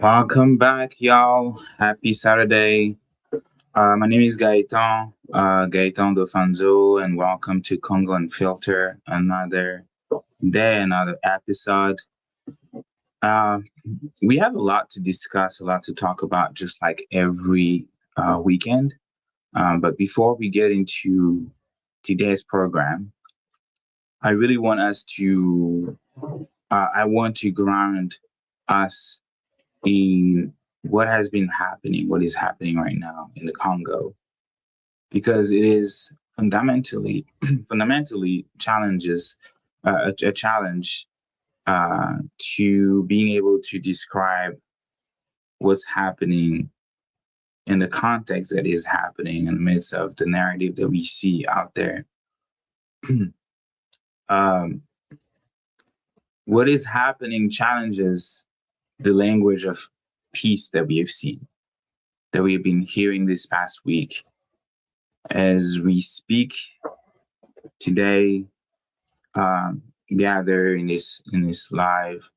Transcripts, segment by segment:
Welcome back, y'all. Happy Saturday. My name is Gaëtan, Gaëtan Nzowo, and welcome to Congo Unfiltered. Another day, another episode. We have a lot to discuss, a lot to talk about, just like every weekend. But before we get into today's program, I really want us to, I want to ground us in what has been happening, what is happening right now in the Congo, because it is fundamentally challenges a challenge to being able to describe what's happening in the context that is happening in the midst of the narrative that we see out there. What is happening challenges the language of peace that we have seen, that we have been hearing this past week. As we speak today, gather in this live,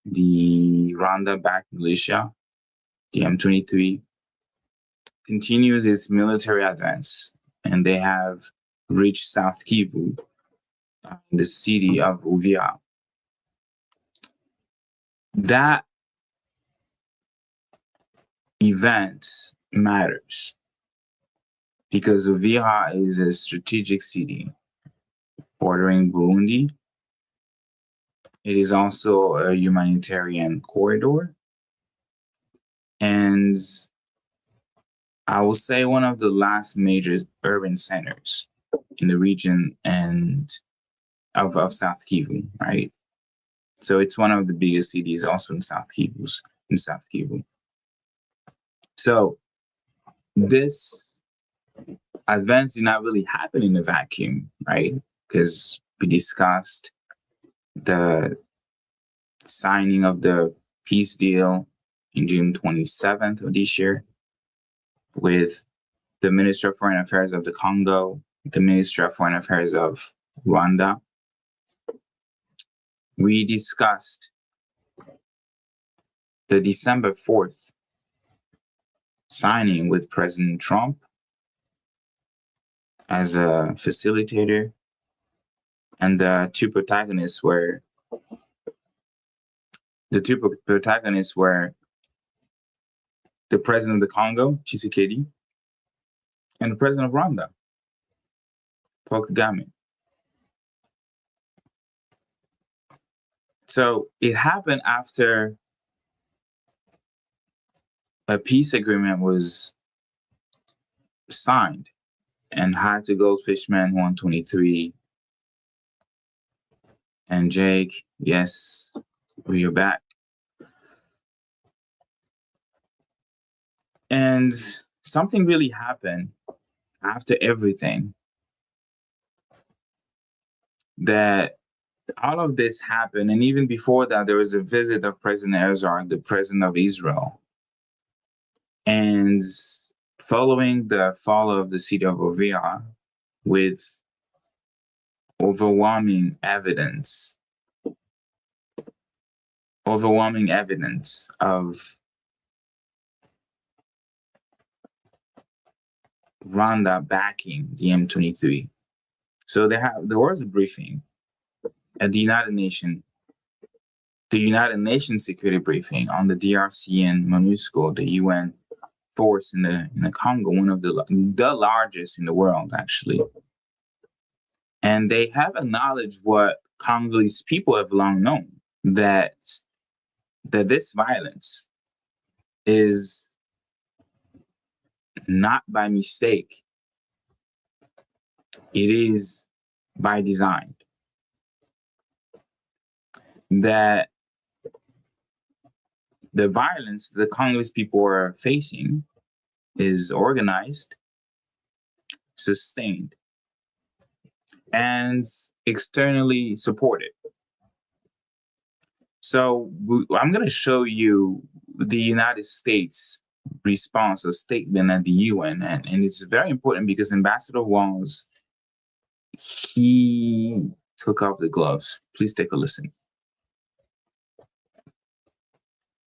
the Rwanda-backed militia, the M23, continues its military advance, and they have reached South Kivu, the city of Uvira. That event matters because Uvira is a strategic city bordering Burundi. It is also a humanitarian corridor, and I will say one of the last major urban centers in the region and of South Kivu, right? So it's one of the biggest cities also in South Kivu. So this advance did not really happen in a vacuum, right? Because we discussed the signing of the peace deal in June 27th of this year with the Minister of Foreign Affairs of the Congo, the Minister of Foreign Affairs of Rwanda. We discussed the December 4th signing with President Trump as a facilitator, and the two protagonists were the President of the Congo, Tshisekedi, and the President of Rwanda, Paul Kagame. So it happened after a peace agreement was signed, and High to Goldfishman 123 and Jake, yes, we are back. And something really happened after everything, that all of this happened. And even before that, there was a visit of President Herzog, the president of Israel. And following the fall of the city of Uvira, with overwhelming evidence of Rwanda backing the M23. So there was a briefing at the United Nations security briefing on the DRC and MONUSCO, the UN force in the Congo, one of the largest in the world, actually. And they have acknowledged what Congolese people have long known, that this violence is not by mistake. It is by design. That the violence the Congolese people are facing is organized, sustained, and externally supported. So I'm going to show you the United States response, a statement at the UN, and it's very important because Ambassador Walls, he took off the gloves. Please take a listen.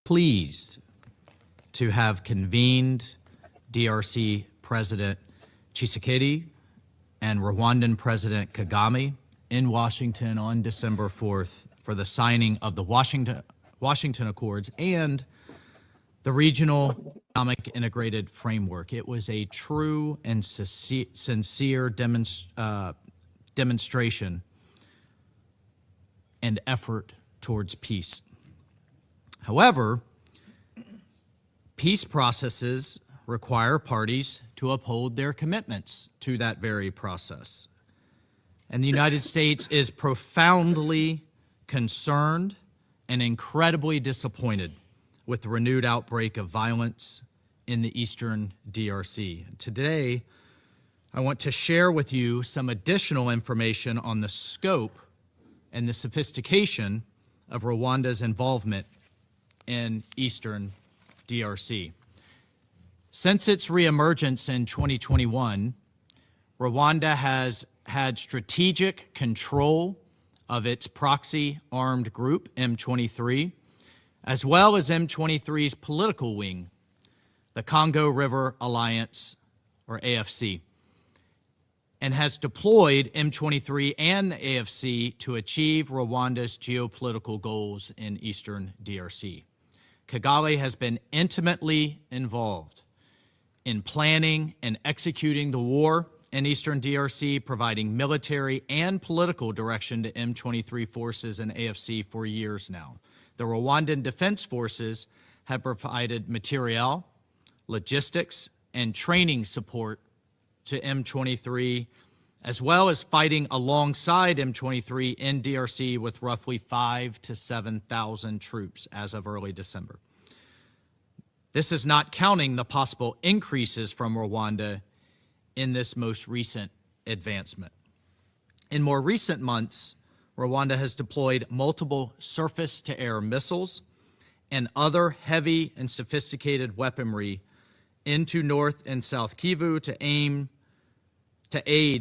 Pleased to have convened DRC President Tshisekedi and Rwandan President Kagame in Washington on December 4th for the signing of the Washington Accords and the Regional Economic Integrated Framework. It was a true and sincere demonstration and effort towards peace. However, peace processes require parties to uphold their commitments to that very process. And the United States is profoundly concerned and incredibly disappointed with the renewed outbreak of violence in the eastern DRC. Today, I want to share with you some additional information on the scope and the sophistication of Rwanda's involvement in eastern DRC. Since its reemergence in 2021, Rwanda has had strategic control of its proxy armed group, M23, as well as M23's political wing, the Congo River Alliance, or AFC, and has deployed M23 and the AFC to achieve Rwanda's geopolitical goals in eastern DRC. Kagame has been intimately involved in planning and executing the war in eastern DRC, providing military and political direction to M23 forces and AFC for years now. The Rwandan Defense Forces have provided materiel, logistics, and training support to M23, as well as fighting alongside M23 in DRC with roughly 5,000 to 7,000 troops as of early December. This is not counting the possible increases from Rwanda in this most recent advancement. In more recent months, Rwanda has deployed multiple surface-to-air missiles and other heavy and sophisticated weaponry into North and South Kivu to aid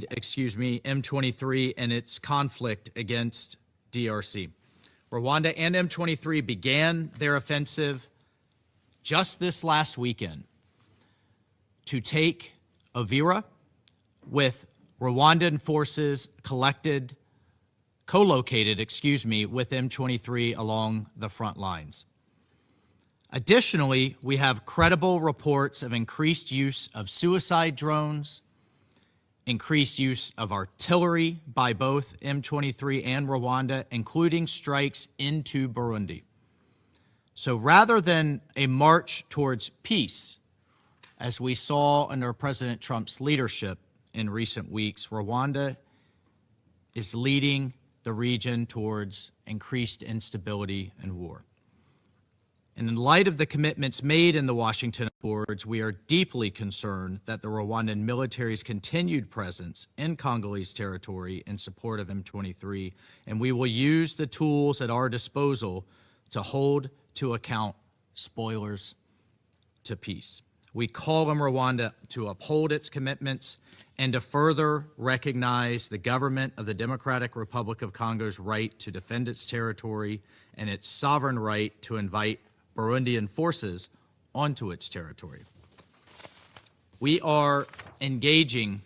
M23 in its conflict against DRC. Rwanda and M23 began their offensive just this last weekend to take Uvira, with Rwandan forces co-located with M23 along the front lines. Additionally, we have credible reports of increased use of suicide drones, increased use of artillery by both M23 and Rwanda, including strikes into Burundi. So rather than a march towards peace, as we saw under President Trump's leadership in recent weeks, Rwanda is leading the region towards increased instability and war. And in light of the commitments made in the Washington Accords, we are deeply concerned that the Rwandan military's continued presence in Congolese territory in support of M23, and we will use the tools at our disposal to hold to account spoilers to peace. We call on Rwanda to uphold its commitments and to further recognize the government of the Democratic Republic of Congo's right to defend its territory and its sovereign right to invite Burundian forces onto its territory. We are engaging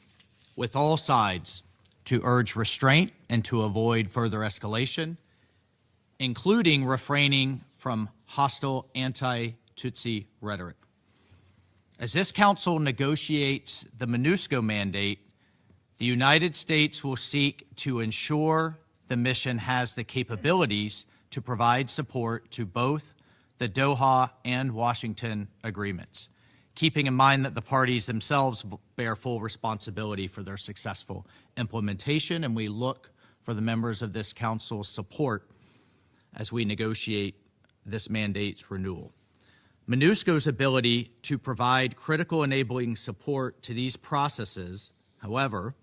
with all sides to urge restraint and to avoid further escalation, including refraining from hostile anti-Tutsi rhetoric. As this council negotiates the MONUSCO mandate, the United States will seek to ensure the mission has the capabilities to provide support to both the Doha and Washington agreements, keeping in mind that the parties themselves bear full responsibility for their successful implementation, and we look for the members of this council's support as we negotiate this mandate's renewal. MONUSCO's ability to provide critical enabling support to these processes, however,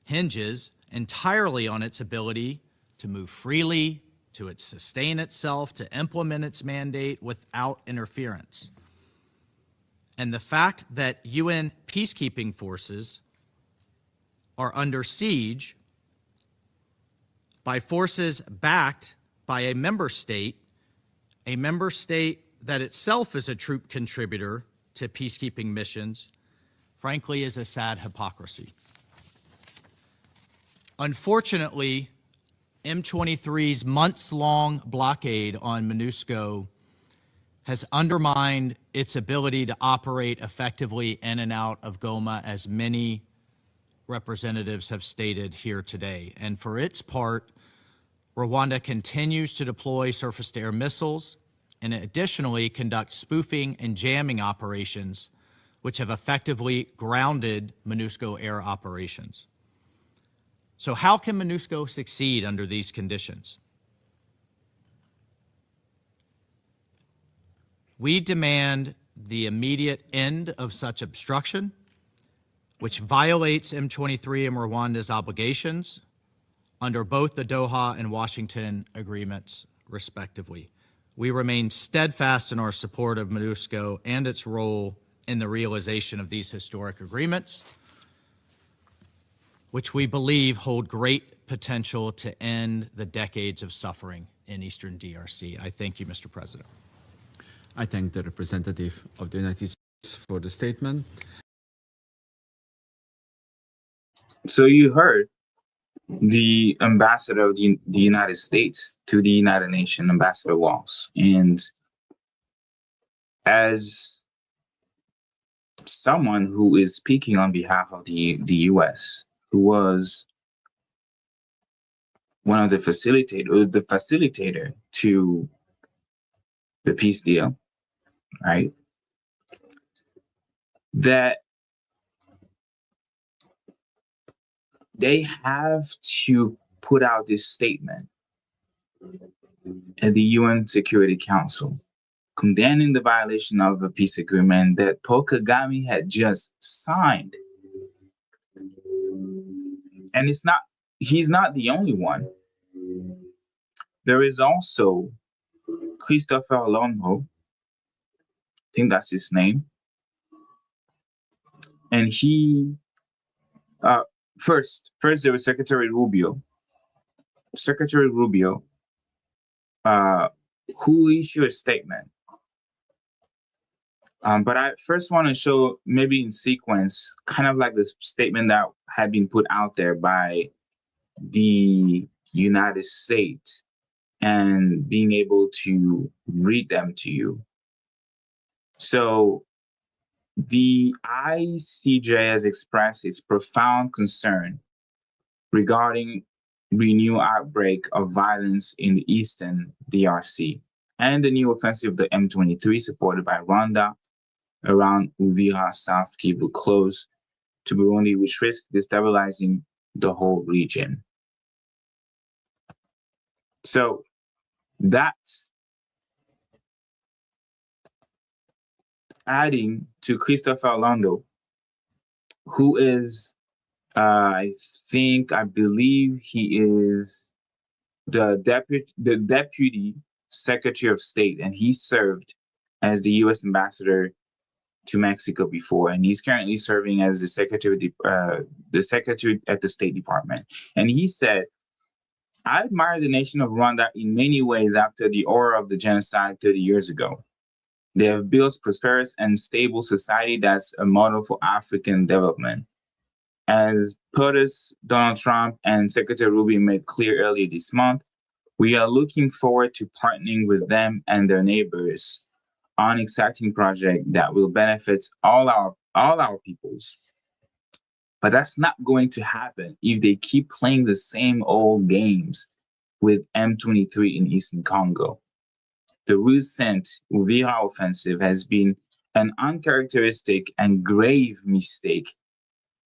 hinges entirely on its ability to move freely, to sustain itself, to implement its mandate without interference. And the fact that UN peacekeeping forces are under siege by forces backed by a member state that itself is a troop contributor to peacekeeping missions, frankly, is a sad hypocrisy. Unfortunately, M23's months-long blockade on MONUSCO has undermined its ability to operate effectively in and out of Goma, as many representatives have stated here today. And for its part, Rwanda continues to deploy surface-to-air missiles and additionally conduct spoofing and jamming operations, which have effectively grounded MONUSCO air operations. So how can MONUSCO succeed under these conditions? We demand the immediate end of such obstruction, which violates M23 and Rwanda's obligations under both the Doha and Washington agreements, respectively. We remain steadfast in our support of MONUSCO and its role in the realization of these historic agreements, which we believe hold great potential to end the decades of suffering in Eastern DRC. I thank you, Mr. President. I thank the representative of the United States for the statement. So you heard the ambassador of the United States to the United Nations, Ambassador Walls. And as someone who is speaking on behalf of the U.S., who was one of the facilitator to the peace deal, right? That they have to put out this statement at the UN Security Council condemning the violation of a peace agreement that Paul Kagame had just signed. And he's not the only one. There is also Christopher Longo, I think that's his name. And he, first there was Secretary Rubio, who issued a statement. But I first want to show, maybe in sequence, kind of like the statement that had been put out there by the United States and being able to read them to you. So the ICJ has expressed its profound concern regarding renewed outbreak of violence in the eastern DRC and the new offensive of the M23 supported by Rwanda around Uvira, South Kivu, close to Burundi, which risks destabilizing the whole region. So that's adding to Christopher Orlando, who is, I believe he is the deputy Secretary of State, and he served as the U.S. ambassador to Mexico before, and he's currently serving as the secretary at the State Department. And he said, "I admire the nation of Rwanda in many ways after the horror of the genocide 30 years ago. They have built prosperous and stable society that's a model for African development. As POTUS, Donald Trump, and Secretary Rubio made clear earlier this month, we are looking forward to partnering with them and their neighbors on exciting project that will benefit all our peoples. But that's not going to happen if they keep playing the same old games with M23 in Eastern Congo. The recent Uvira offensive has been an uncharacteristic and grave mistake,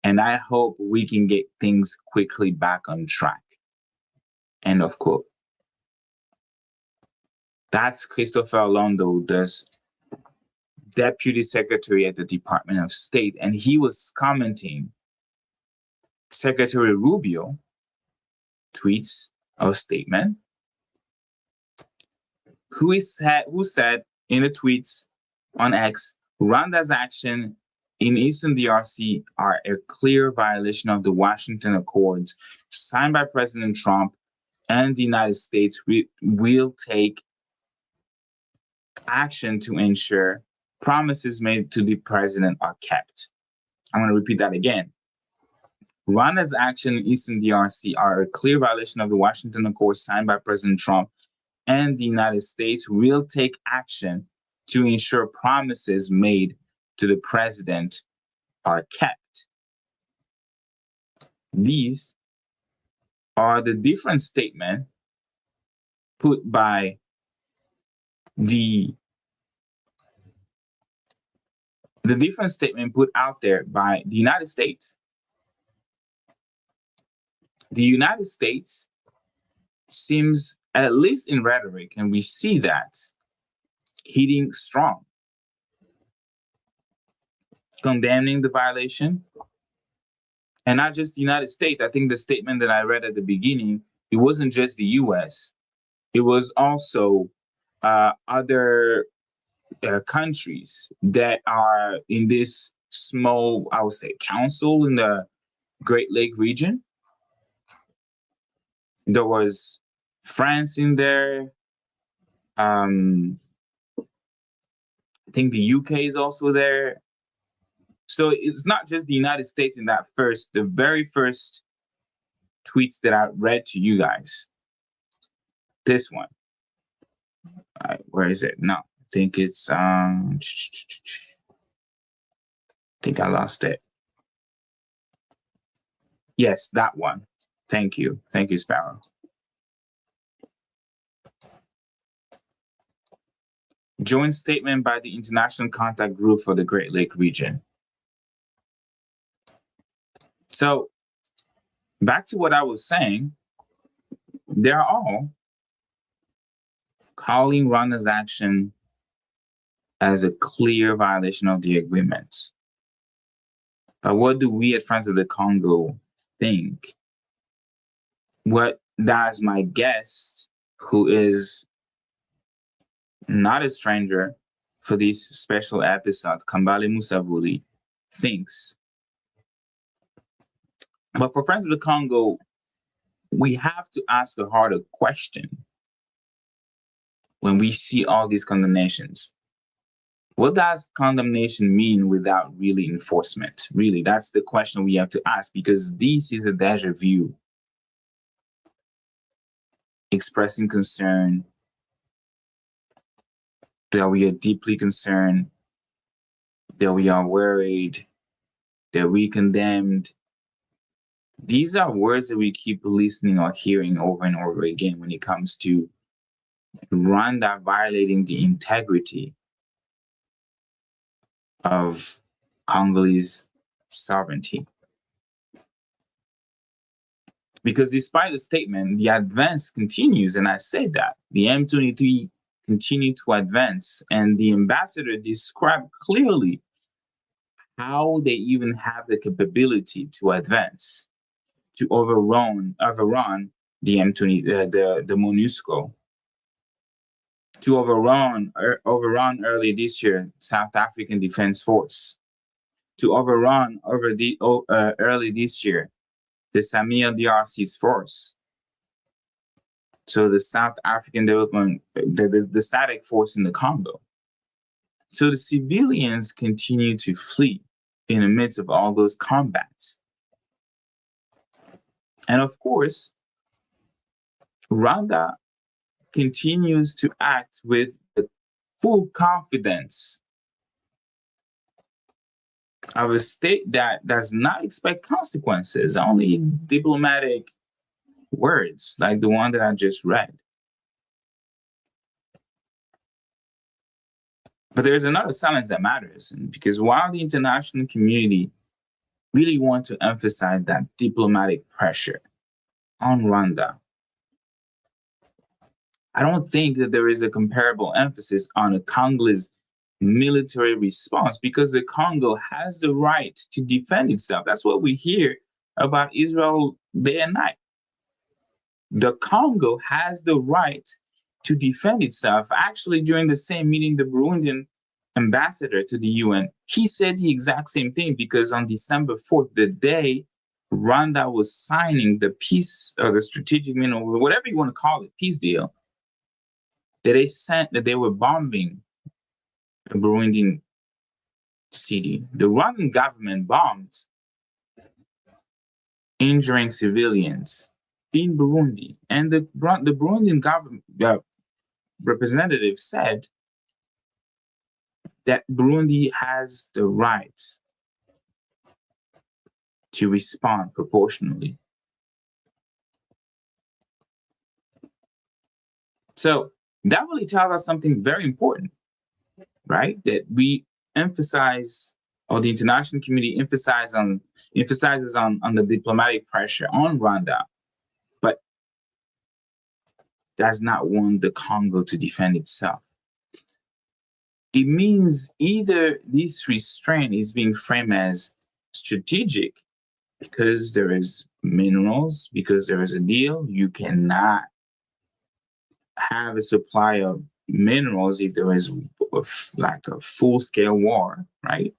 and I hope we can get things quickly back on track." End of quote. That's Christopher Orlando, deputy secretary at the Department of State, and he was commenting Secretary Rubio tweets or statement, who said in the tweets on X, Rwanda's action in Eastern DRC are a clear violation of the Washington Accords signed by President Trump, and the United States will take action to ensure promises made to the president are kept. I'm going to repeat that again. Rwanda's action in Eastern DRC are a clear violation of the Washington Accords signed by President Trump, and the United States will take action to ensure promises made to the president are kept. These are the different statements put by the different statement put out there by the United States. The United States seems, at least in rhetoric, and we see that, hitting strong, condemning the violation. And not just the United States. I think the statement that I read at the beginning, it wasn't just the US, it was also other countries that are in this small, I would say, council in the Great Lake region. There was France in there. I think the UK is also there. So it's not just the United States in that the very first tweets that I read to you guys. This one. All right, where is it? No, I think it's I think I lost it. Yes, that one. Thank you. Thank you, Sparrow. Joint statement by the International Contact Group for the Great Lake region. So back to what I was saying, they're all calling Rwanda's action as a clear violation of the agreements. But what do we at Friends of the Congo think? What does my guest, who is not a stranger for this special episode, Kambale Musavuli, thinks? But for Friends of the Congo, we have to ask a harder question when we see all these condemnations. What does condemnation mean without really enforcement? Really, that's the question we have to ask, because this is a déjà vu. Expressing concern, that we are deeply concerned, that we are worried, that we condemned. These are words that we keep listening or hearing over and over again when it comes to Rwanda violating the integrity of Congolese sovereignty. Because despite the statement, the advance continues, and I said that. The M23 continue to advance, and the ambassador described clearly how they even have the capability to advance, to overrun the M20, the MONUSCO, to overrun early this year South African Defense Force, to overrun early this year the Samia DRC's force, so the South African Development, the SADC force in the Congo. So the civilians continue to flee in the midst of all those combats. And of course, Rwanda continues to act with full confidence of a state that does not expect consequences, only diplomatic words like the one that I just read. But there's another silence that matters, because while the international community really want to emphasize that diplomatic pressure on Rwanda, I don't think that there is a comparable emphasis on a Congolese military response because the Congo has the right to defend itself. That's what we hear about Israel day and night. The Congo has the right to defend itself. Actually, during the same meeting, the Burundian ambassador to the UN, he said the exact same thing because on December 4th, the day Rwanda was signing the peace or the strategic, whatever you want to call it, peace deal, that they were bombing a Burundian city. The Rwandan government bombed, injuring civilians in Burundi. And the Burundian government representative said that Burundi has the right to respond proportionally. So that really tells us something very important, right? That we emphasize, or the international community emphasizes on the diplomatic pressure on Rwanda, but does not want the Congo to defend itself. It means either this restraint is being framed as strategic because there is minerals, because there is a deal. You cannot have a supply of minerals if there is like a full-scale war, right?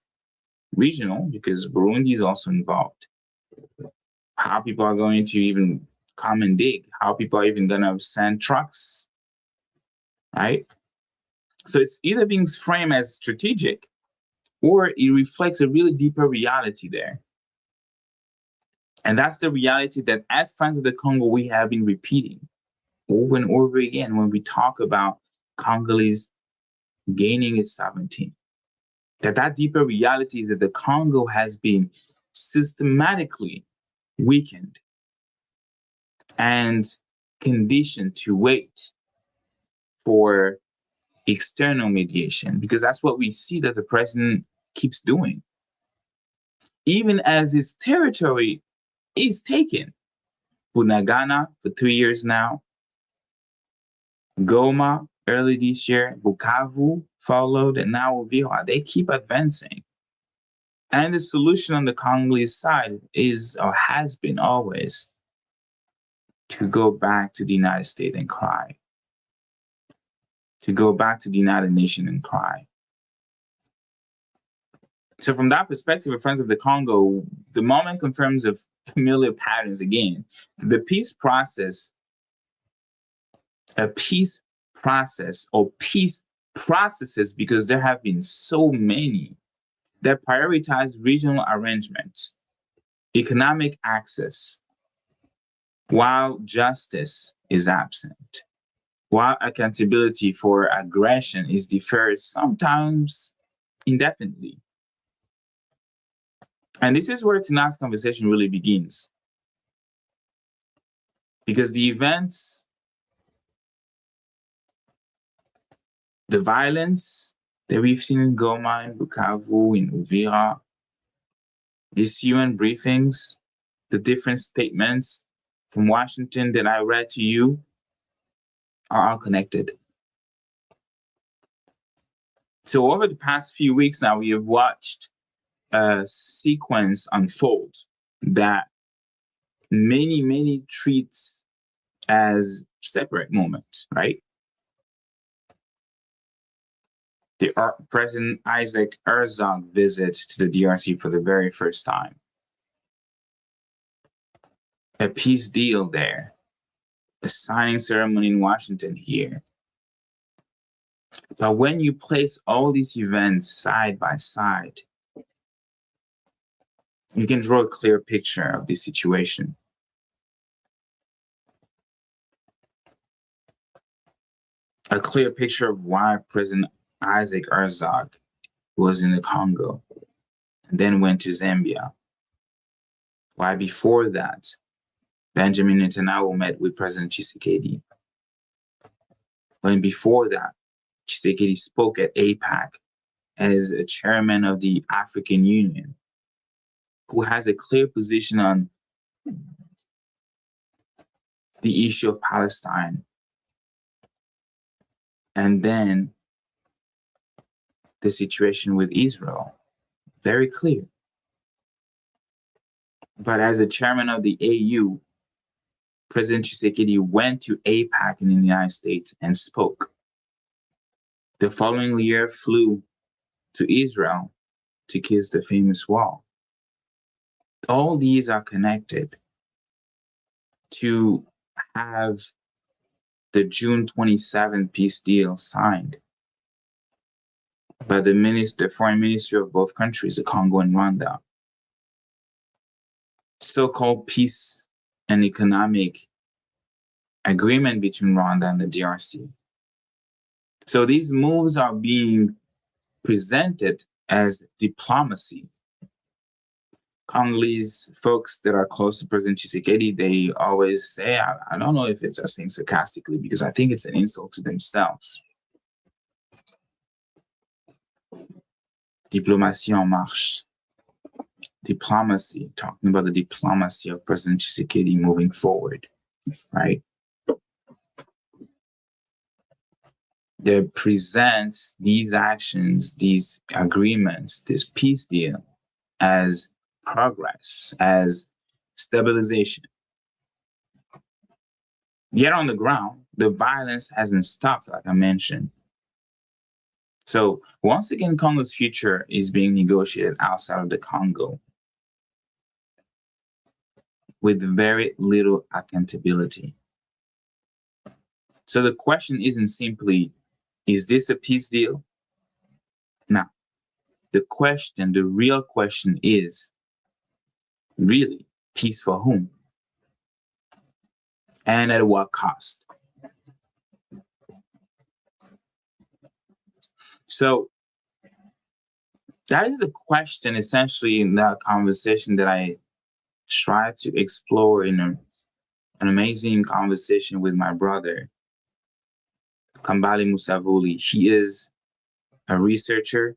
Regional, because Burundi is also involved. How people are going to even come and dig, how people are even going to send trucks, right? So it's either being framed as strategic or it reflects a really deeper reality there. And that's the reality that as Friends of the Congo, we have been repeating over and over again when we talk about Congolese gaining its sovereignty. That deeper reality is that the Congo has been systematically weakened and conditioned to wait for external mediation, because that's what we see that the president keeps doing. Even as his territory is taken, Bunagana for 3 years now, Goma early this year, Bukavu followed, and now Uvira, they keep advancing. And the solution on the Congolese side is, or has been always, to go back to the United States and cry. To go back to the United Nations and cry. So from that perspective, Friends of the Congo, the moment confirms of familiar patterns again. The peace process, a peace process or peace processes, because there have been so many that prioritize regional arrangements, economic access, while justice is absent, while accountability for aggression is deferred, sometimes indefinitely. And this is where tonight's conversation really begins. Because the events, the violence that we've seen in Goma, in Bukavu, in Uvira, these UN briefings, the different statements from Washington that I read to you are all connected. So over the past few weeks now, we have watched a sequence unfold that many treats as separate moments, right? The President Isaac Herzog visit to the DRC for the very first time. A peace deal there. A signing ceremony in Washington here. But when you place all these events side by side, you can draw a clear picture of the situation. A clear picture of why President Isaac Herzog was in the Congo and then went to Zambia. Why before that, Benjamin Netanyahu met with President Tshisekedi. When before that, Tshisekedi spoke at APAC as a chairman of the African Union, who has a clear position on the issue of Palestine. And then the situation with Israel. Very clear. But as the chairman of the AU, President Tshisekedi went to APAC in the United States and spoke. The following year, flew to Israel to kiss the famous wall. All these are connected to have the June 27 peace deal signed by the foreign ministry of both countries, the Congo and Rwanda. So-called peace and economic agreement between Rwanda and the DRC. So these moves are being presented as diplomacy. Congolese folks that are close to President Tshisekedi, they always say, I don't know if it's just saying sarcastically, because I think it's an insult to themselves. Diplomatie en marche. Diplomacy, talking about the diplomacy of President Tshisekedi moving forward, right? They present these actions, these agreements, this peace deal as progress, as stabilization. Yet on the ground, the violence hasn't stopped, like I mentioned. So once again, Congo's future is being negotiated outside of the Congo with very little accountability. So the question isn't simply, is this a peace deal? No. The real question is, really, peace for whom? And at what cost? So that is the question essentially in that conversation that I tried to explore in an amazing conversation with my brother, Kambale Musavuli. He is a researcher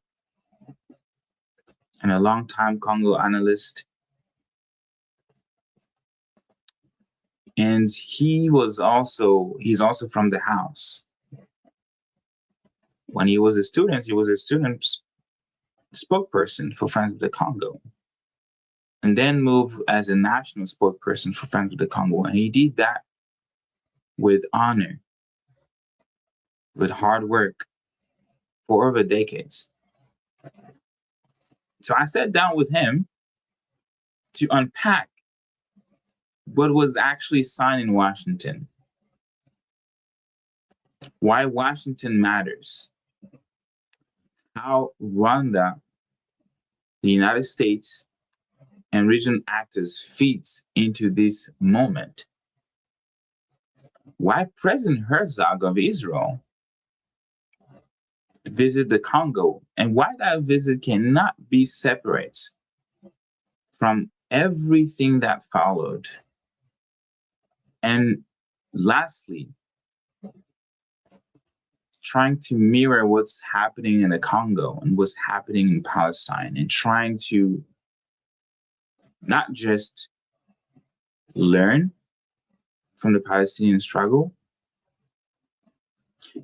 and a longtime Congo analyst. And he's also from the house. When he was a student spokesperson for Friends of the Congo, and then moved as a national spokesperson for Friends of the Congo. And he did that with honor, with hard work for over decades. So I sat down with him to unpack what was actually signed in Washington, why Washington matters, how Rwanda, the United States, and regional actors feeds into this moment, why President Herzog of Israel visit the Congo, and why that visit cannot be separate from everything that followed. And lastly, trying to mirror what's happening in the Congo and what's happening in Palestine, and trying to not just learn from the Palestinian struggle,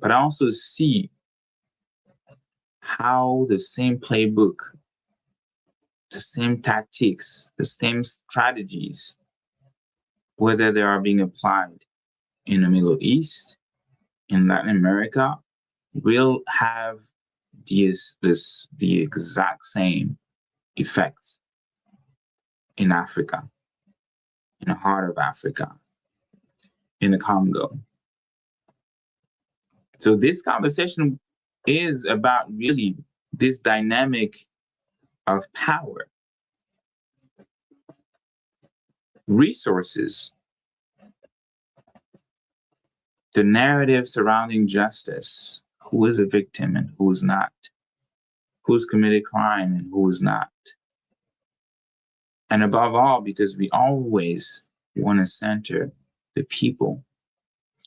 but also see how the same playbook, the same tactics, the same strategies, whether they are being applied in the Middle East, in Latin America, will have the exact same effects in Africa, in the heart of Africa, in the Congo. So this conversation is about really this dynamic of power, resources, the narrative surrounding justice, who is a victim and who is not, who's committed crime and who is not. And above all, because we always want to center the people,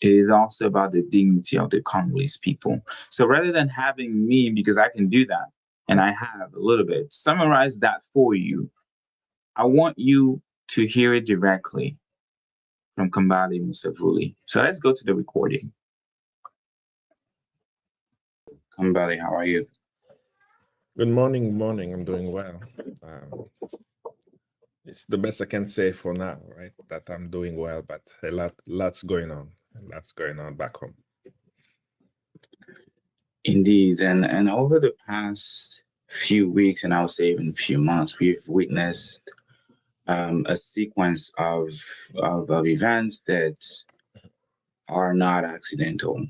it is also about the dignity of the Congolese people. So rather than having me, because I can do that, and I have a little bit, summarize that for you, I want you to hear it directly from Kambale Musavuli. So let's go to the recording. Kambale, how are you? Good morning, morning. I'm doing well. It's the best I can say for now, right? That I'm doing well, but lots going on. Lots going on back home. Indeed, and over the past few weeks, and I would say even few months, we've witnessed a sequence of events that are not accidental,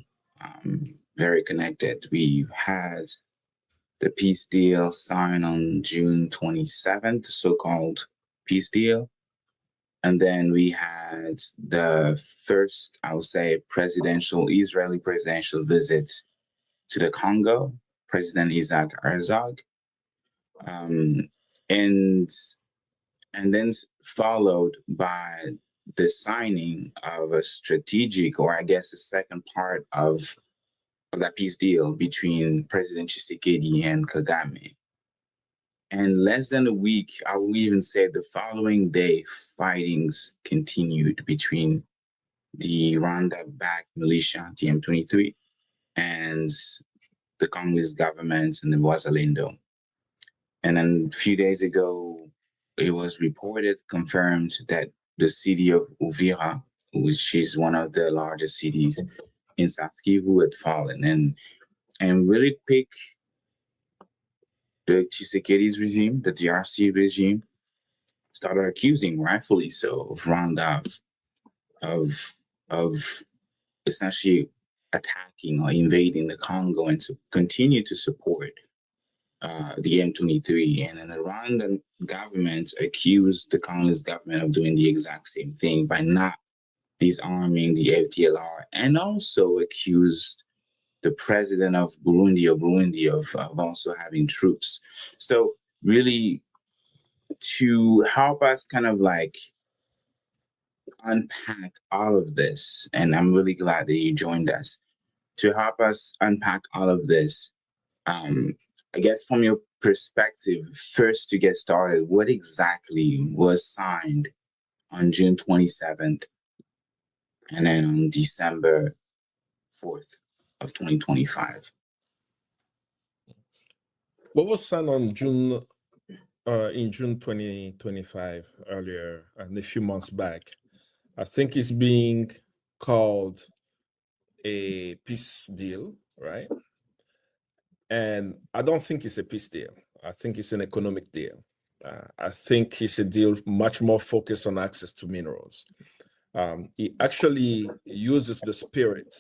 very connected. We've had the peace deal signed on June 27th, the so-called peace deal. And then we had the first, I would say, Israeli presidential visit to the Congo, President Isaac Herzog. Um, and and then followed by the signing of a strategic, or I guess the second part of that peace deal between President Tshisekedi and Kagame. And less than a week, I will even say the following day, fightings continued between the Rwanda-backed militia, the M23, and the Congolese government and the Wazalendo. And then a few days ago, it was reported, confirmed, that the city of Uvira, which is one of the largest cities in South Kivu, had fallen. And really quick, the Tshisekedi's regime, the DRC regime, started accusing, rightfully so, of Rwanda of essentially attacking or invading the Congo and to continue to support the M23. And then the Rwandan government accused the Congolese government of doing the exact same thing by not disarming the FDLR, and also accused the president of Burundi of also having troops. So really, to help us kind of like unpack all of this, and I'm really glad that you joined us to help us unpack all of this. I guess from your perspective, first to get started, what exactly was signed on June 27th and then on December 4th of 2025? What was signed on June in June 2025 earlier and a few months back, I think it's being called a peace deal, right? And I don't think it's a peace deal. I think it's an economic deal. I think it's a deal much more focused on access to minerals. It actually uses the spirit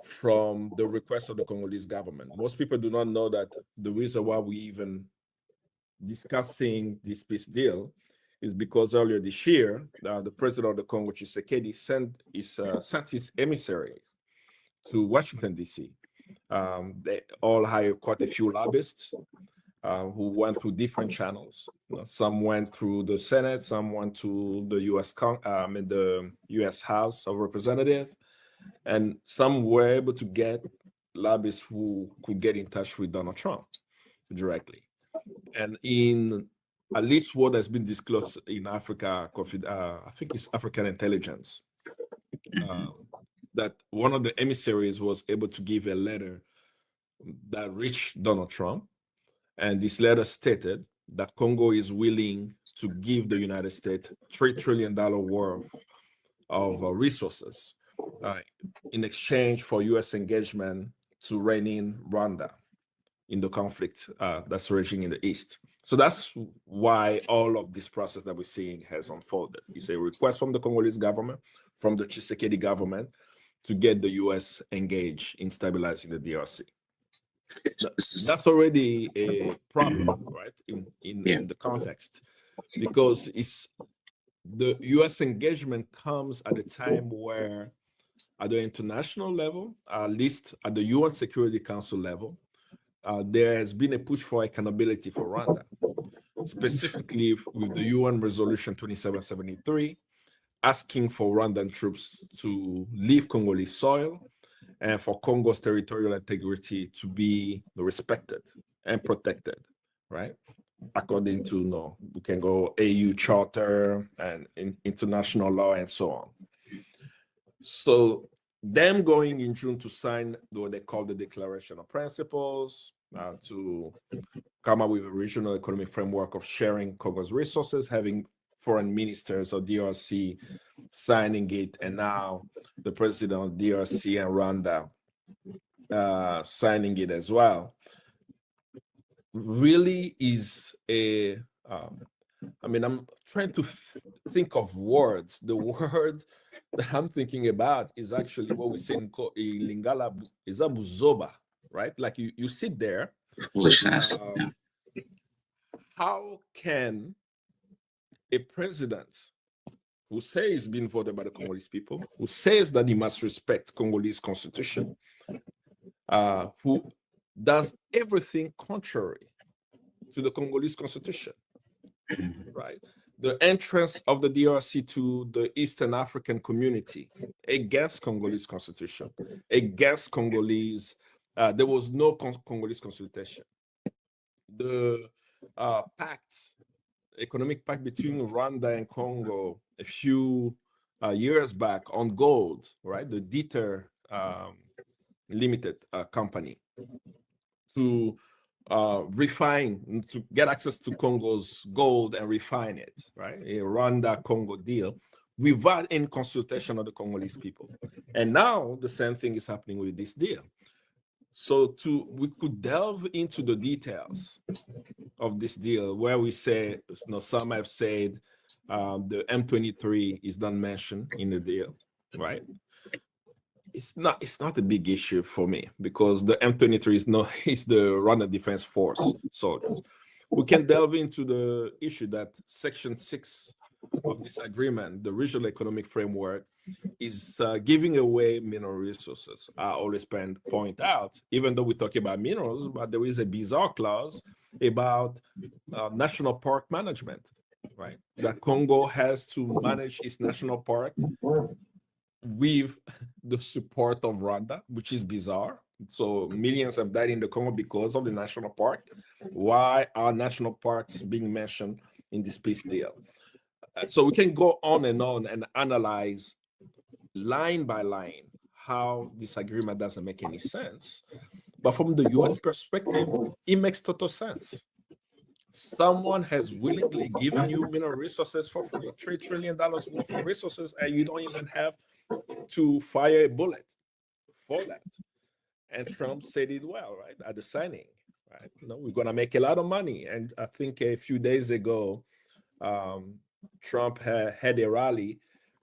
from the request of the Congolese government. Most people do not know that the reason why we even discussing this peace deal is because earlier this year, the president of the Congo, Tshisekedi, sent his emissaries to Washington, D.C. They all hired quite a few lobbyists who went through different channels. Some went through the Senate, some went to the U.S. House of Representatives, and some were able to get lobbyists who could get in touch with Donald Trump directly. And in at least what has been disclosed in Africa, I think it's African intelligence, that one of the emissaries was able to give a letter that reached Donald Trump. And this letter stated that Congo is willing to give the United States $3 trillion worth of resources in exchange for U.S. engagement to rein in Rwanda in the conflict that's raging in the East. So that's why all of this process that we're seeing has unfolded. It's a request from the Congolese government, from the Tshisekedi government, to get the U.S. engaged in stabilizing the DRC. That's already a problem, right, in the context, because it's the U.S. engagement comes at a time where, at the international level, at least at the UN Security Council level, there has been a push for accountability for Rwanda, specifically with the UN Resolution 2773, asking for Rwandan troops to leave Congolese soil and for Congo's territorial integrity to be respected and protected, right? According to, we can go AU Charter and international law and so on. So them going in June to sign what they call the Declaration of Principles, to come up with a regional economic framework of sharing Congo's resources, having foreign ministers of DRC signing it, and now the president of DRC and Rwanda signing it as well, really is a I mean, I'm trying to think of words. The word that I'm thinking about is actually what we say in Lingala, is a buzoba, right? Like you sit there. Foolishness. How can a president who says he's been voted by the Congolese people, who says that he must respect Congolese constitution, who does everything contrary to the Congolese constitution, right? The entrance of the DRC to the Eastern African community against Congolese constitution, against Congolese, there was no Congolese consultation. The economic pact between Rwanda and Congo a few years back on gold, right? The Dieter Limited company to refine, to get access to Congo's gold and refine it, right? A Rwanda-Congo deal without any consultation of the Congolese people. And now the same thing is happening with this deal. So we could delve into the details of this deal where we say, some have said the M23 is not mentioned in the deal, right? It's not a big issue for me because the M23 is the Rwanda Defense Force soldiers. We can delve into the issue that Section 6 of this agreement, the regional economic framework, is giving away mineral resources. I always point out, even though we're talking about minerals, but there is a bizarre clause about national park management, right? That Congo has to manage its national park with the support of Rwanda, which is bizarre. So millions have died in the Congo because of the national park. Why are national parks being mentioned in this peace deal? So we can go on and analyze line by line how this agreement doesn't make any sense. But from the US perspective, it makes total sense. Someone has willingly given you mineral resources for free, $3 trillion worth of resources, and you don't even have to fire a bullet for that. And Trump said it well, right, at the signing, right? We're going to make a lot of money. And I think a few days ago, Trump had a rally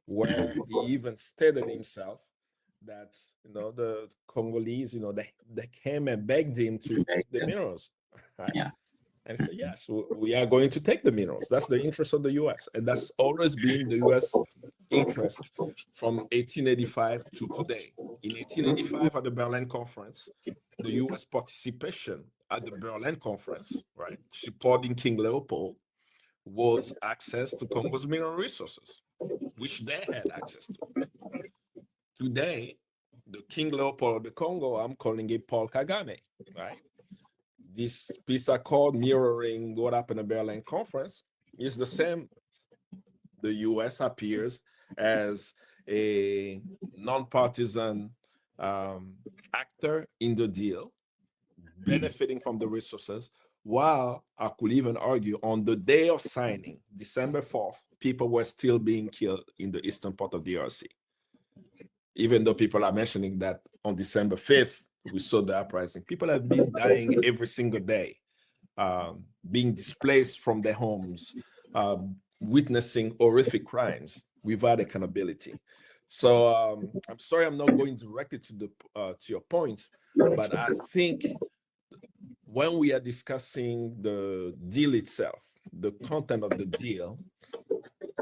where he even stated himself that, the Congolese, they came and begged him to take the minerals, right? Yeah. And said, yes, we are going to take the minerals. That's the interest of the U.S. And that's always been the U.S. interest from 1885 to today. In 1885 at the Berlin Conference, the U.S. participation at the Berlin Conference, right, supporting King Leopold, was access to Congo's mineral resources, which they had access to. Today, the King Leopold of the Congo, I'm calling it Paul Kagame, right? This peace accord mirroring what happened at the Berlin Conference is the same. The U.S. appears as a non-partisan actor in the deal, benefiting from the resources, while I could even argue on the day of signing, December 4th, people were still being killed in the eastern part of DRC. Even though people are mentioning that on December 5th, we saw the uprising. People have been dying every single day, being displaced from their homes, witnessing horrific crimes without accountability. So I'm sorry I'm not going directly to your point, but I think when we are discussing the deal itself, the content of the deal,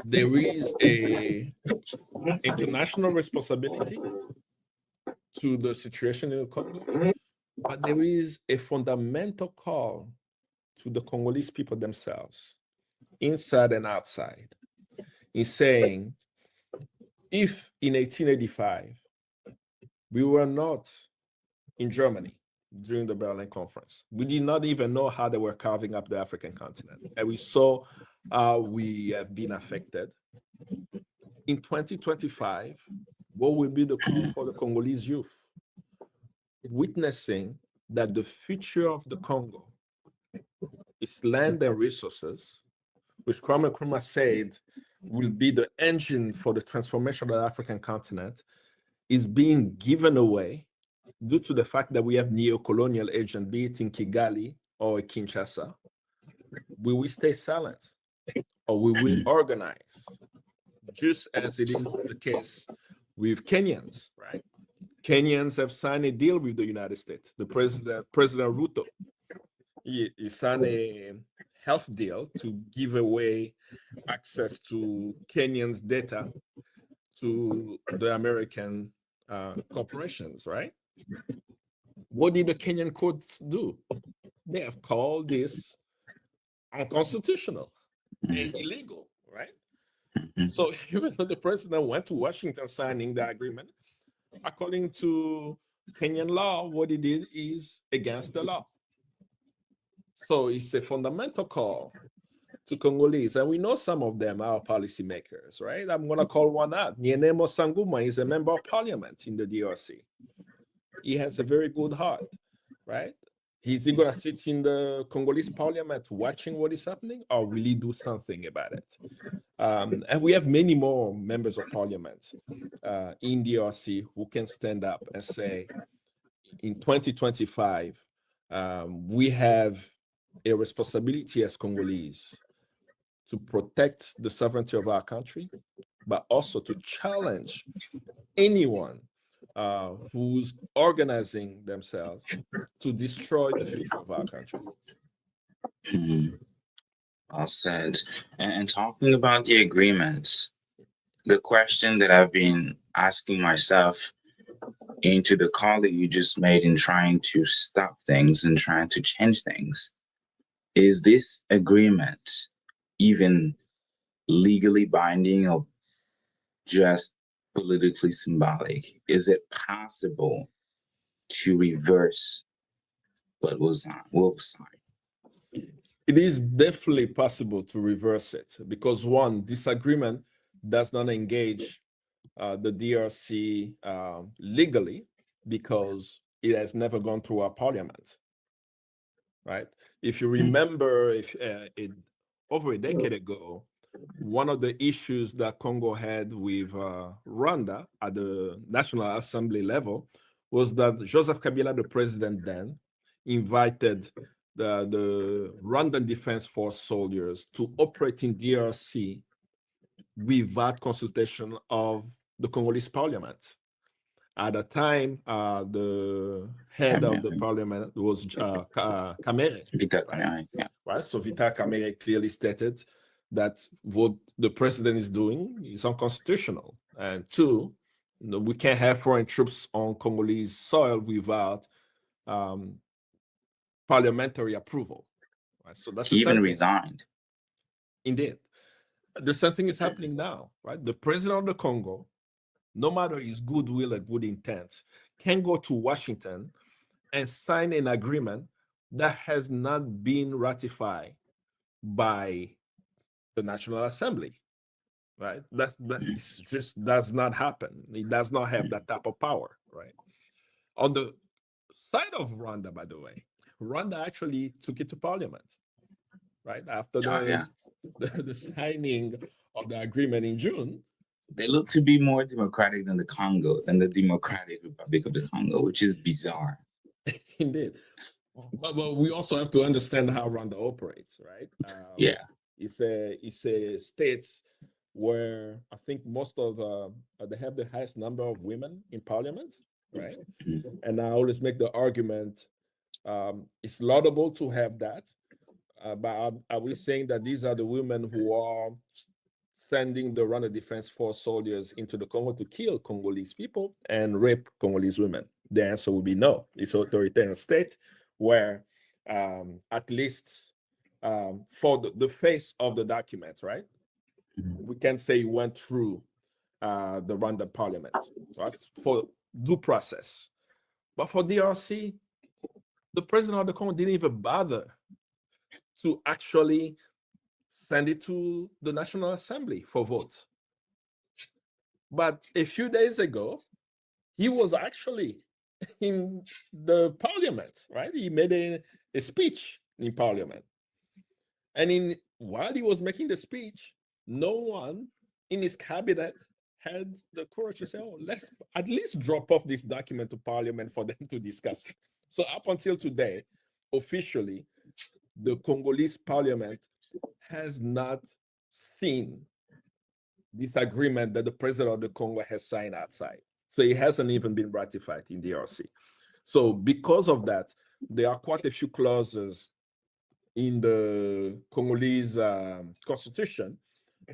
there is a international responsibility to the situation in the Congo, but there is a fundamental call to the Congolese people themselves, inside and outside, in saying, if in 1885 we were not in Germany during the Berlin Conference, we did not even know how they were carving up the African continent, and we saw how we have been affected. In 2025, what will be the call for the Congolese youth? Witnessing that the future of the Congo, its land and resources, which Kwame Nkrumah said will be the engine for the transformation of the African continent, is being given away due to the fact that we have neo-colonial agents, be it in Kigali or Kinshasa. We will stay silent, or we will organize, just as it is the case with Kenyans, right? Kenyans have signed a deal with the United States. The President Ruto, he signed a health deal to give away access to Kenyans' data to the American corporations, right? What did the Kenyan courts do? They have called this unconstitutional and illegal, right? So even though the president went to Washington signing the agreement, according to Kenyan law, what he did is against the law. So it's a fundamental call to Congolese, and we know some of them are policymakers, right? I'm going to call one out. Nyenemo Sanguma is a member of parliament in the DRC. He has a very good heart, right? Is he going to sit in the Congolese parliament watching what is happening, or will he do something about it? And we have many more members of parliament in DRC who can stand up and say, in 2025, we have a responsibility as Congolese to protect the sovereignty of our country, but also to challenge anyone who's organizing themselves to destroy the future of our country. Well said. And talking about the agreements, the question that I've been asking myself into the call that you just made in trying to stop things and trying to change things, is this agreement even legally binding or just politically symbolic? Is it possible to reverse what was signed? It is definitely possible to reverse it because, one, this agreement does not engage the DRC legally because it has never gone through our parliament, right? If you remember, over a decade ago, one of the issues that Congo had with Rwanda at the National Assembly level was that Joseph Kabila, the president then, invited the Rwandan Defense Force soldiers to operate in DRC without consultation of the Congolese parliament. At the time, the head of the parliament was Kamere. Right? So Vital Kamere clearly stated that what the president is doing is unconstitutional. And two, we can't have foreign troops on Congolese soil without parliamentary approval. Right? So that's he even resigned. Indeed. The same thing is happening now, right? The president of the Congo, no matter his goodwill and good intent, can go to Washington and sign an agreement that has not been ratified by the National Assembly, right? That just does not happen. It does not have that type of power, right? On the side of Rwanda, by the way, Rwanda actually took it to parliament, right? After the signing of the agreement in June. They look to be more democratic than the Congo, than the Democratic Republic of the Congo, which is bizarre. Indeed. But we also have to understand how Rwanda operates, right? It's a state where I think most of they have the highest number of women in parliament, right? And I always make the argument it's laudable to have that, but are we saying that these are the women who are sending the Rwanda Defense Force soldiers into the Congo to kill Congolese people and rape Congolese women? The answer would be no. It's an authoritarian state where, at least for the face of the document, right? We can say it went through the Rwandan parliament, right? For due process. But for DRC, the president of the Congo didn't even bother to actually send it to the National Assembly for vote. But a few days ago, he was actually in the parliament, right? He made a speech in parliament. And while he was making the speech, no one in his cabinet had the courage to say, oh, let's at least drop off this document to parliament for them to discuss it. So up until today, officially, the Congolese parliament has not seen this agreement that the president of the Congo has signed outside. So it hasn't even been ratified in DRC. So because of that, there are quite a few clauses in the Congolese constitution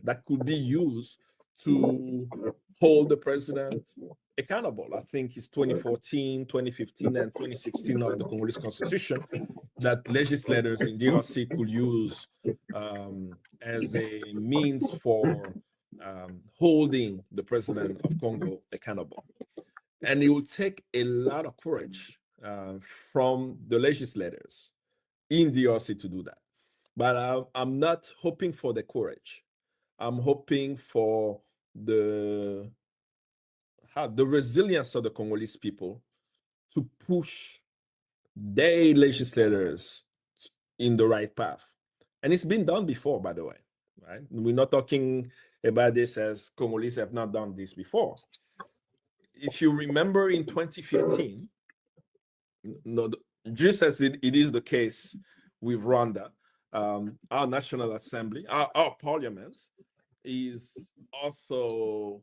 that could be used to hold the president accountable. I think it's 2014, 2015, and 2016 of the Congolese constitution that legislators in DRC could use as a means for holding the president of Congo accountable. And it will take a lot of courage from the legislators in DRC to do that. But I'm not hoping for the courage. I'm hoping for the resilience of the Congolese people to push their legislators in the right path. And it's been done before, by the way, right? We're not talking about this as Congolese have not done this before. If you remember in 2015, just as it is the case with Rwanda, our National Assembly, our parliament is also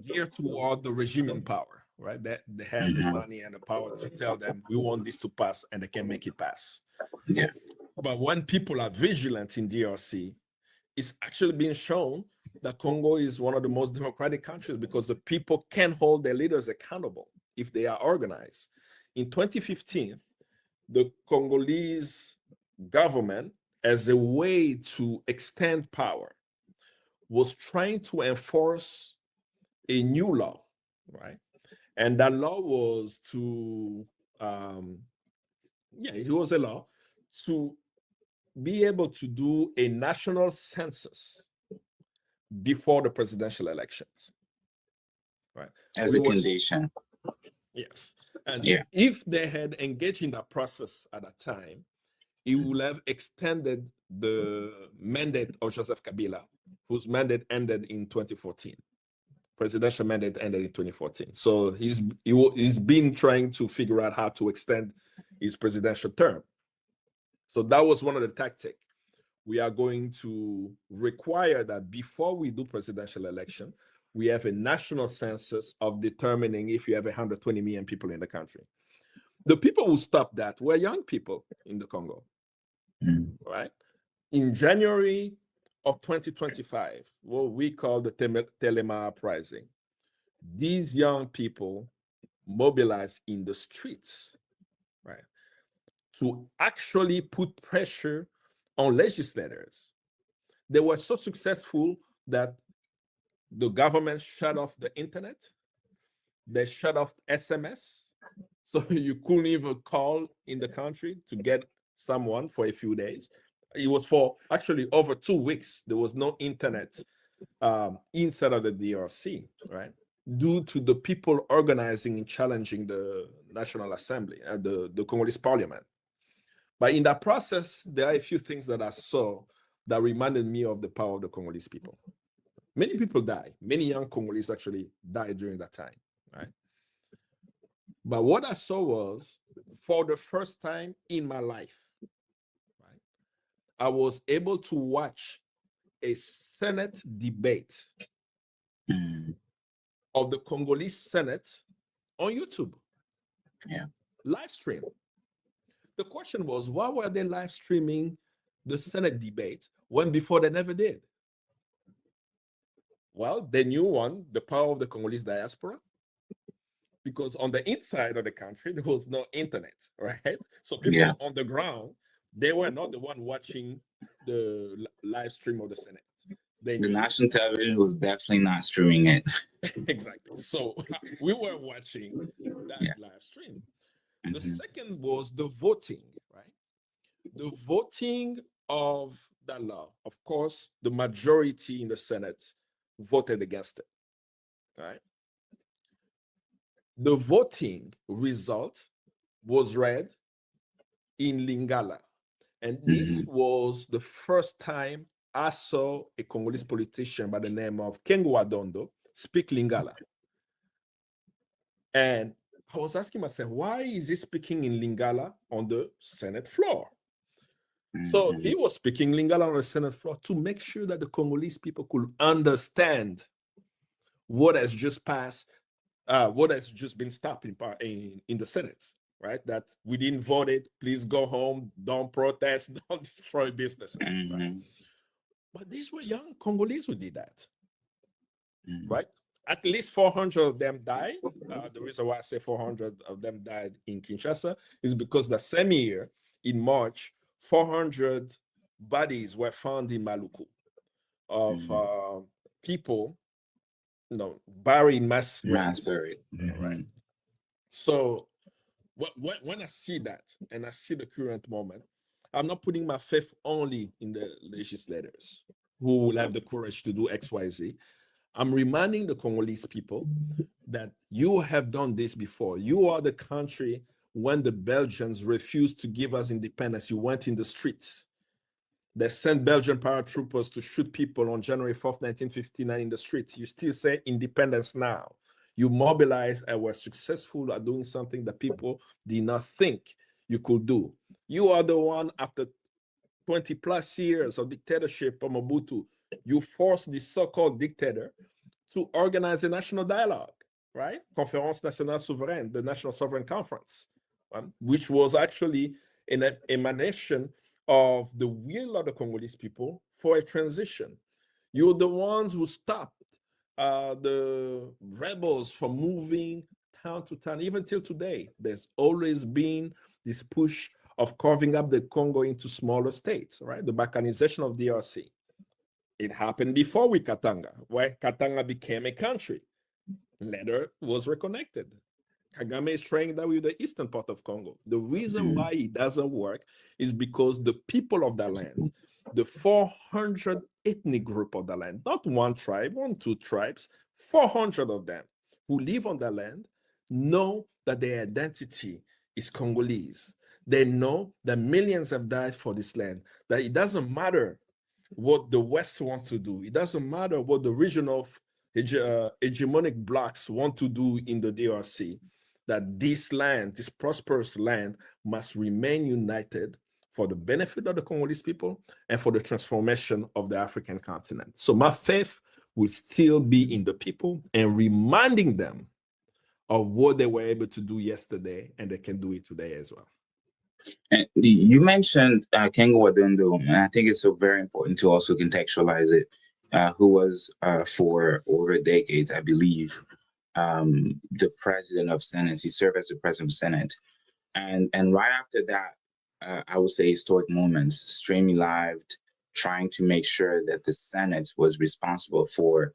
geared toward the regime in power, right? That they have the money and the power to tell them we want this to pass and they can make it pass. Yeah. But when people are vigilant in DRC, it's actually been shown that Congo is one of the most democratic countries because the people can hold their leaders accountable if they are organized. In 2015, the Congolese government, as a way to extend power, was trying to enforce a new law, right? And that law was to, it was a law to be able to do a national census before the presidential elections, right? As a condition. Yes. And Yeah. if they had engaged in that process at that time, it would have extended the mandate of Joseph Kabila, whose mandate ended in 2014. Presidential mandate ended in 2014. So he's been trying to figure out how to extend his presidential term. So that was one of the tactics. We are going to require that before we do presidential election, we have a national census of determining if you have 120 million people in the country. The people who stopped that were young people in the Congo, right? In January of 2025, what we call the Telema uprising, these young people mobilized in the streets, right, to actually put pressure on legislators. They were so successful that the government shut off the internet. They shut off SMS. So you couldn't even call in the country to get someone for a few days. It was for actually over 2 weeks. There was no internet inside of the DRC, right? Due to the people organizing and challenging the National Assembly and the Congolese parliament. But in that process, there are a few things that I saw that reminded me of the power of the Congolese people. Many people died. Many young Congolese actually died during that time, right? But what I saw was, for the first time in my life, right, I was able to watch a Senate debate of the Congolese Senate on YouTube. Yeah. Live stream. The question was, why were they live streaming the Senate debate when before they never did? Well, they knew, one, the power of the Congolese diaspora, because on the inside of the country, there was no internet, right? So people on the ground, they were not the one watching the live stream of the Senate. The national television was definitely not streaming it. Exactly. So we were watching that live stream. The second was the voting, right? The voting of that law. Of course, the majority in the Senate voted against it, right? The voting result was read in Lingala. And this was the first time I saw a Congolese politician by the name of Kengo Adondo speak Lingala. And I was asking myself, why is he speaking in Lingala on the Senate floor? So he was speaking Lingala on the Senate floor to make sure that the Congolese people could understand what has just passed, what has just been stopped in the Senate, right? That we didn't vote it. Please go home. Don't protest. Don't destroy businesses, right? But these were young Congolese who did that, right? At least 400 of them died. The reason why I say 400 of them died in Kinshasa is because the same year, in March, 400 bodies were found in Maluku of people, buried in mass graves. Right. So when I see that and I see the current moment, I'm not putting my faith only in the legislators who will have the courage to do X, Y, Z. I'm reminding the Congolese people that you have done this before. You are the country when the Belgians refused to give us independence. You went in the streets. They sent Belgian paratroopers to shoot people on January 4th, 1959 in the streets. You still say independence now. You mobilized and were successful at doing something that people did not think you could do. You are the one, after 20 plus years of dictatorship of Mobutu, you forced the so-called dictator to organize a national dialogue, right? Conférence Nationale Souveraine, the National Sovereign Conference, which was actually an emanation of the will of the Congolese people for a transition. You're the ones who stopped the rebels from moving town to town. Even till today, there's always been this push of carving up the Congo into smaller states, right? The balkanization of DRC. It happened before with Katanga, where Katanga became a country. Later was reconnected. Kagame is trying that with the eastern part of Congo. The reason why it doesn't work is because the people of that land, the 400 ethnic group of the land, not one tribe, 2 tribes, 400 of them who live on that land, know that their identity is Congolese. They know that millions have died for this land, that it doesn't matter what the West wants to do. It doesn't matter what the regional hegemonic blocks want to do in the DRC, that this land, this prosperous land, must remain united for the benefit of the Congolese people and for the transformation of the African continent. So my faith will still be in the people and reminding them of what they were able to do yesterday, and they can do it today as well. And you mentioned Kengo Adondo, and I think it's so very important to also contextualize it, who was for over decades, I believe, the president of Senate. He served as the president of Senate. And right after that, I would say historic moments, streaming live, trying to make sure that the Senate was responsible for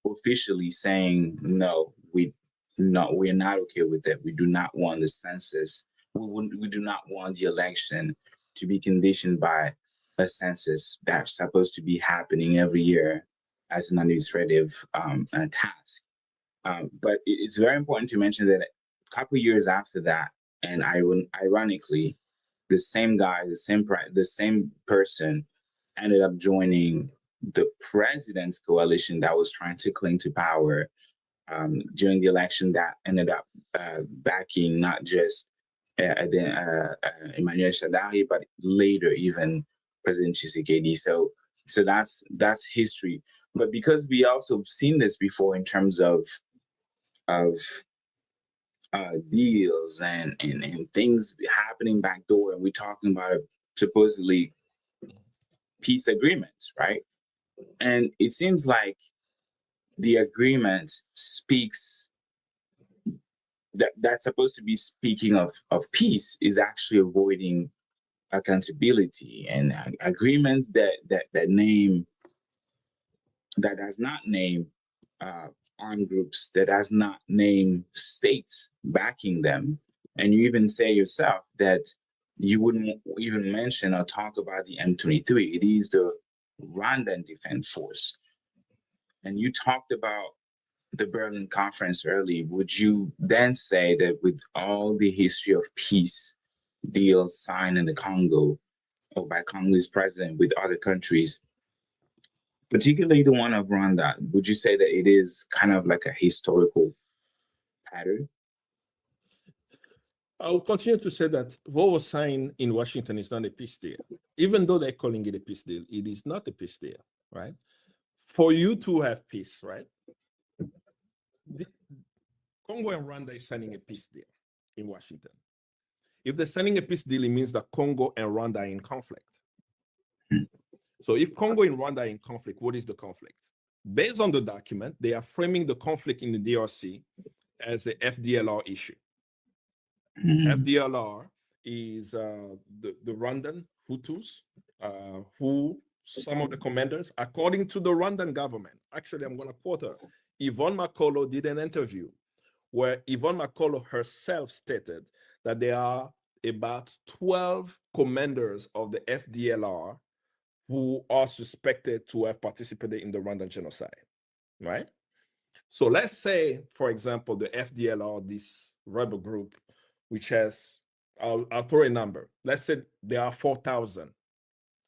officially saying, no, we're not okay with that. We do not want the census. We do not want the election to be conditioned by a census that's supposed to be happening every year as an administrative task. But it's very important to mention that a couple years after that, and ironically, the same guy, the same person ended up joining the president's coalition that was trying to cling to power during the election, that ended up backing not just Emmanuel Shadari, but later even President Tshisekedi. So that's history. But because we also seen this before in terms of deals and things happening backdoor, and we're talking about supposedly peace agreements, right? And it seems like the agreement speaks that's supposed to be speaking of peace is actually avoiding accountability, and agreements that name that does not name armed groups, that does not name states backing them. And you even say yourself that you wouldn't even mention or talk about the M23. It is the Rwandan Defense Force. And you talked about the Berlin Conference early, would you then say that with all the history of peace deals signed in the Congo or by Congolese president with other countries, particularly the one of Rwanda, would you say that it is kind of like a historical pattern? I will continue to say that what was signed in Washington is not a peace deal. Even though they're calling it a peace deal, it is not a peace deal, right? For you to have peace, right? Congo and Rwanda is signing a peace deal in Washington. If they're signing a peace deal, it means that Congo and Rwanda are in conflict. So if Congo and Rwanda are in conflict, what is the conflict? Based on the document, they are framing the conflict in the DRC as a FDLR issue. FDLR is the Rwandan Hutus, who some of the commanders, according to the Rwandan government, actually, I'm going to quote her. Yvonne Makolo did an interview where Yvonne Makolo herself stated that there are about 12 commanders of the FDLR who are suspected to have participated in the Rwandan genocide, right? So let's say, for example, the FDLR, this rebel group, which has, I'll throw a number. Let's say there are 4,000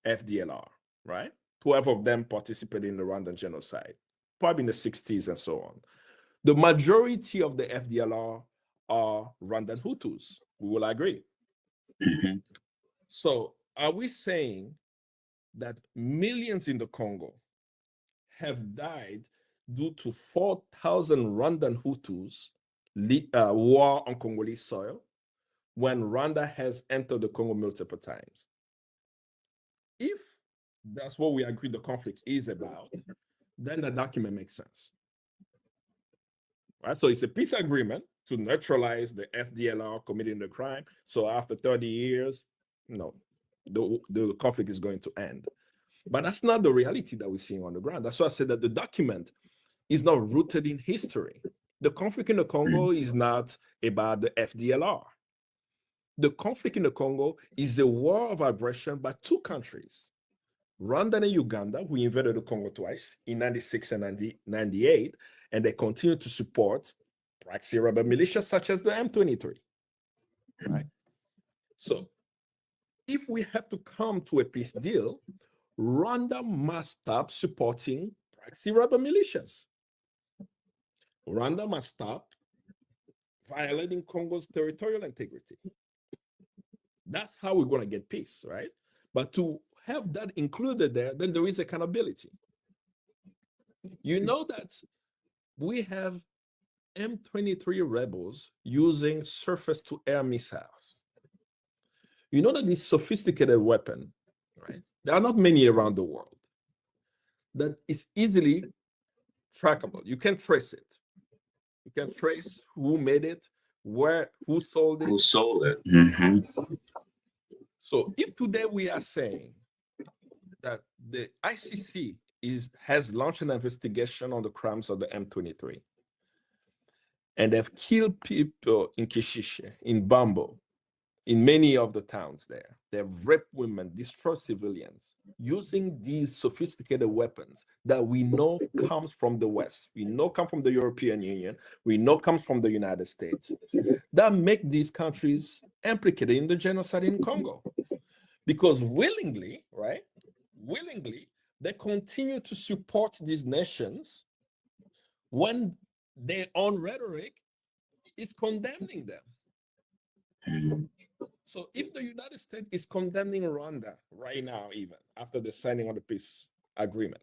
FDLR, right? 12 of them participated in the Rwandan genocide, probably in the 60s and so on. The majority of the FDLR are Rwandan Hutus. We will agree. So are we saying that millions in the Congo have died due to 4,000 Rwandan Hutus war on Congolese soil when Rwanda has entered the Congo multiple times? If that's what we agree the conflict is about, then the document makes sense. Right? So it's a peace agreement to neutralize the FDLR committing the crime. So after 30 years, the conflict is going to end. But that's not the reality that we're seeing on the ground. That's why I said that the document is not rooted in history. The conflict in the Congo is not about the FDLR. The conflict in the Congo is a war of aggression by two countries, Rwanda and Uganda, who invaded the Congo twice in 96 and 98, and they continue to support proxy rebel militias such as the M23, right? So if we have to come to a peace deal, Rwanda must stop supporting proxy rebel militias. Rwanda must stop violating Congo's territorial integrity. That's how we're going to get peace, right? But to have that included there, then there is accountability. You know that we have M23 rebels using surface-to-air missiles. You know that this sophisticated weapon, right? There are not many around the world. That is easily trackable. You can trace it. You can trace who made it, who sold it. Who sold it. So if today we are saying that the ICC has launched an investigation on the crimes of the M23, and they've killed people in Kishishe, in Bambo, in many of the towns there. They've raped women, destroyed civilians, using these sophisticated weapons that we know comes from the West, we know come from the European Union, we know comes from the United States, that make these countries implicated in the genocide in Congo. Because willingly, right, they continue to support these nations when their own rhetoric is condemning them. So if the United States is condemning Rwanda right now, even after the signing of the peace agreement,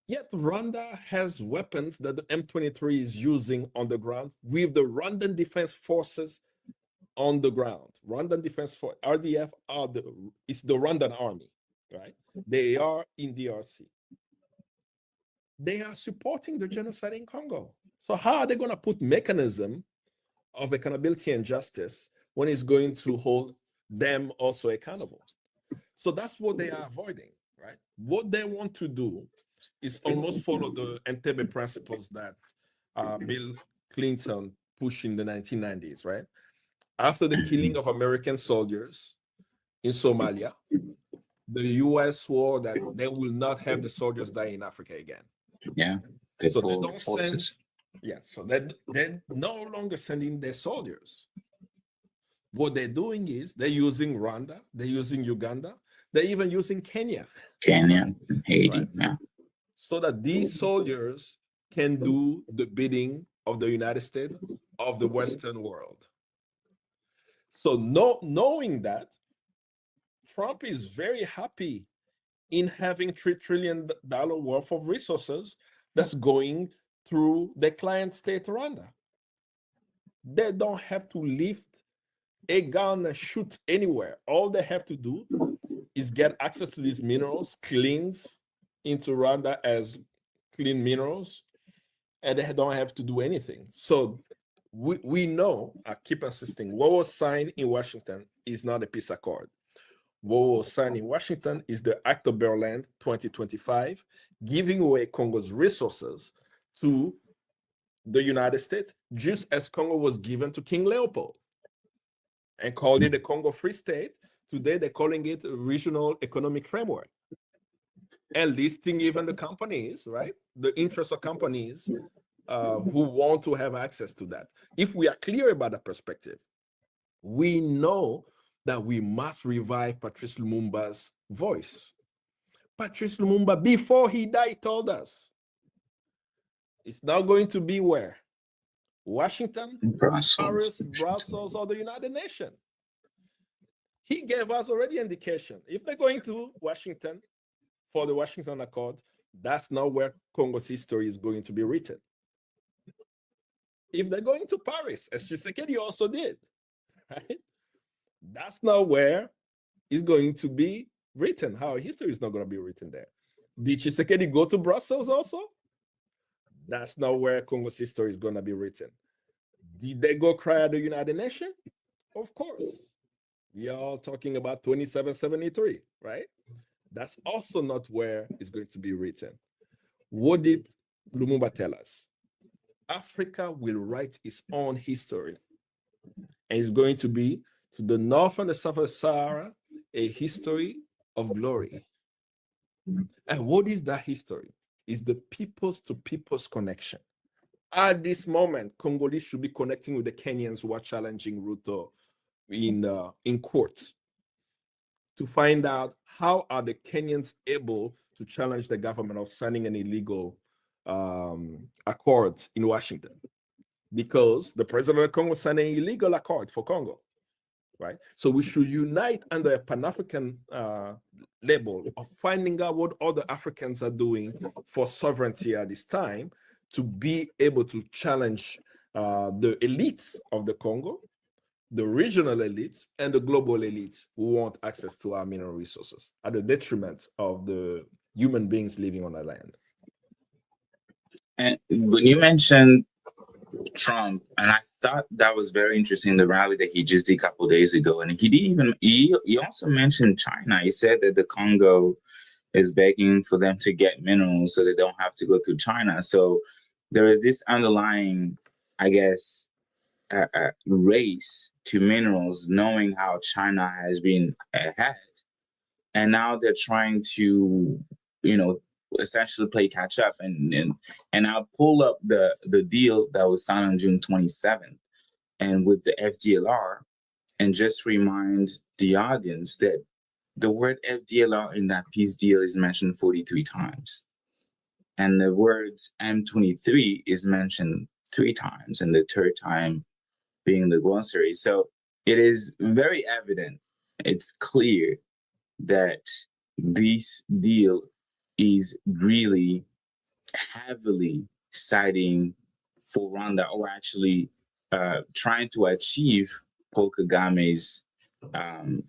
yet Rwanda has weapons that the M23 is using on the ground with the Rwandan Defense Forces on the ground. Rwandan Defense Force, RDF, it's the Rwandan army, right? They are in DRC. They are supporting the genocide in Congo. So how are they going to put mechanism of accountability and justice when it's going to hold them also accountable? So that's what they are avoiding, right? What they want to do is almost follow the Entebbe principles that Bill Clinton pushed in the 1990s, right? After the killing of American soldiers in Somalia, the US swore that they will not have the soldiers die in Africa again. Yeah. They So they pulled don't send, forces. yeah, so they're no longer sending their soldiers. What they're doing is they're using Rwanda, they're using Uganda, they're even using Kenya, Kenya, Haiti, right? yeah. So that these soldiers can do the bidding of the United States, of the Western world. So knowing that, Trump is very happy in having $3 trillion worth of resources that's going through the client state Rwanda. They don't have to lift a gun and shoot anywhere. All they have to do is get access to these minerals, cleans into Rwanda as clean minerals, and they don't have to do anything. So we know, I keep insisting, what was signed in Washington is not a peace accord. What was signed in Washington is the Act of Berlin 2025, giving away Congo's resources to the United States, just as Congo was given to King Leopold and called it the Congo Free State. Today, they're calling it a regional economic framework and listing even the companies, right? The interests of companies who want to have access to that. If we are clear about the perspective, we know that we must revive Patrice Lumumba's voice. Patrice Lumumba, before he died, told us it's not going to be where? Washington, Brussels. Paris, Brussels, or the United Nations. He gave us already indication. If they're going to Washington for the Washington Accord, that's not where Congo's history is going to be written. If they're going to Paris, as Tshisekedi also did, right? That's not where it's going to be written. Our history is not going to be written there. Did Tshisekedi go to Brussels also? That's not where Congo's history is going to be written. Did they go cry at the United Nations? Of course. We are all talking about 2773, right? That's also not where it's going to be written. What did Lumumba tell us? Africa will write its own history. And it's going to be, to the north and the south of Sahara, a history of glory. And what is that history? It's the peoples to peoples connection. At this moment, Congolese should be connecting with the Kenyans who are challenging Ruto in court to find out how are the Kenyans able to challenge the government of signing an illegal accord in Washington, because the president of Congo signed an illegal accord for Congo, right? So we should unite under a Pan-African label of finding out what other Africans are doing for sovereignty at this time, to be able to challenge the elites of the Congo, the regional elites, and the global elites who want access to our mineral resources at the detriment of the human beings living on the land. And when you mentioned Trump, and I thought that was very interesting, the rally that he just did a couple of days ago. And he didn't even, he also mentioned China. He said that the Congo is begging for them to get minerals so they don't have to go through China. So there is this underlying, I guess, race to minerals, knowing how China has been ahead. And now they're trying to, essentially play catch up. And I'll pull up the deal that was signed on June 27th and with the FDLR, and just remind the audience that the word FDLR in that peace deal is mentioned 43 times. And the words M23 is mentioned 3 times, and the third time being the glossary. So it is very evident, it's clear that this deal is really heavily siding for Rwanda, or actually trying to achieve Paul Kagame's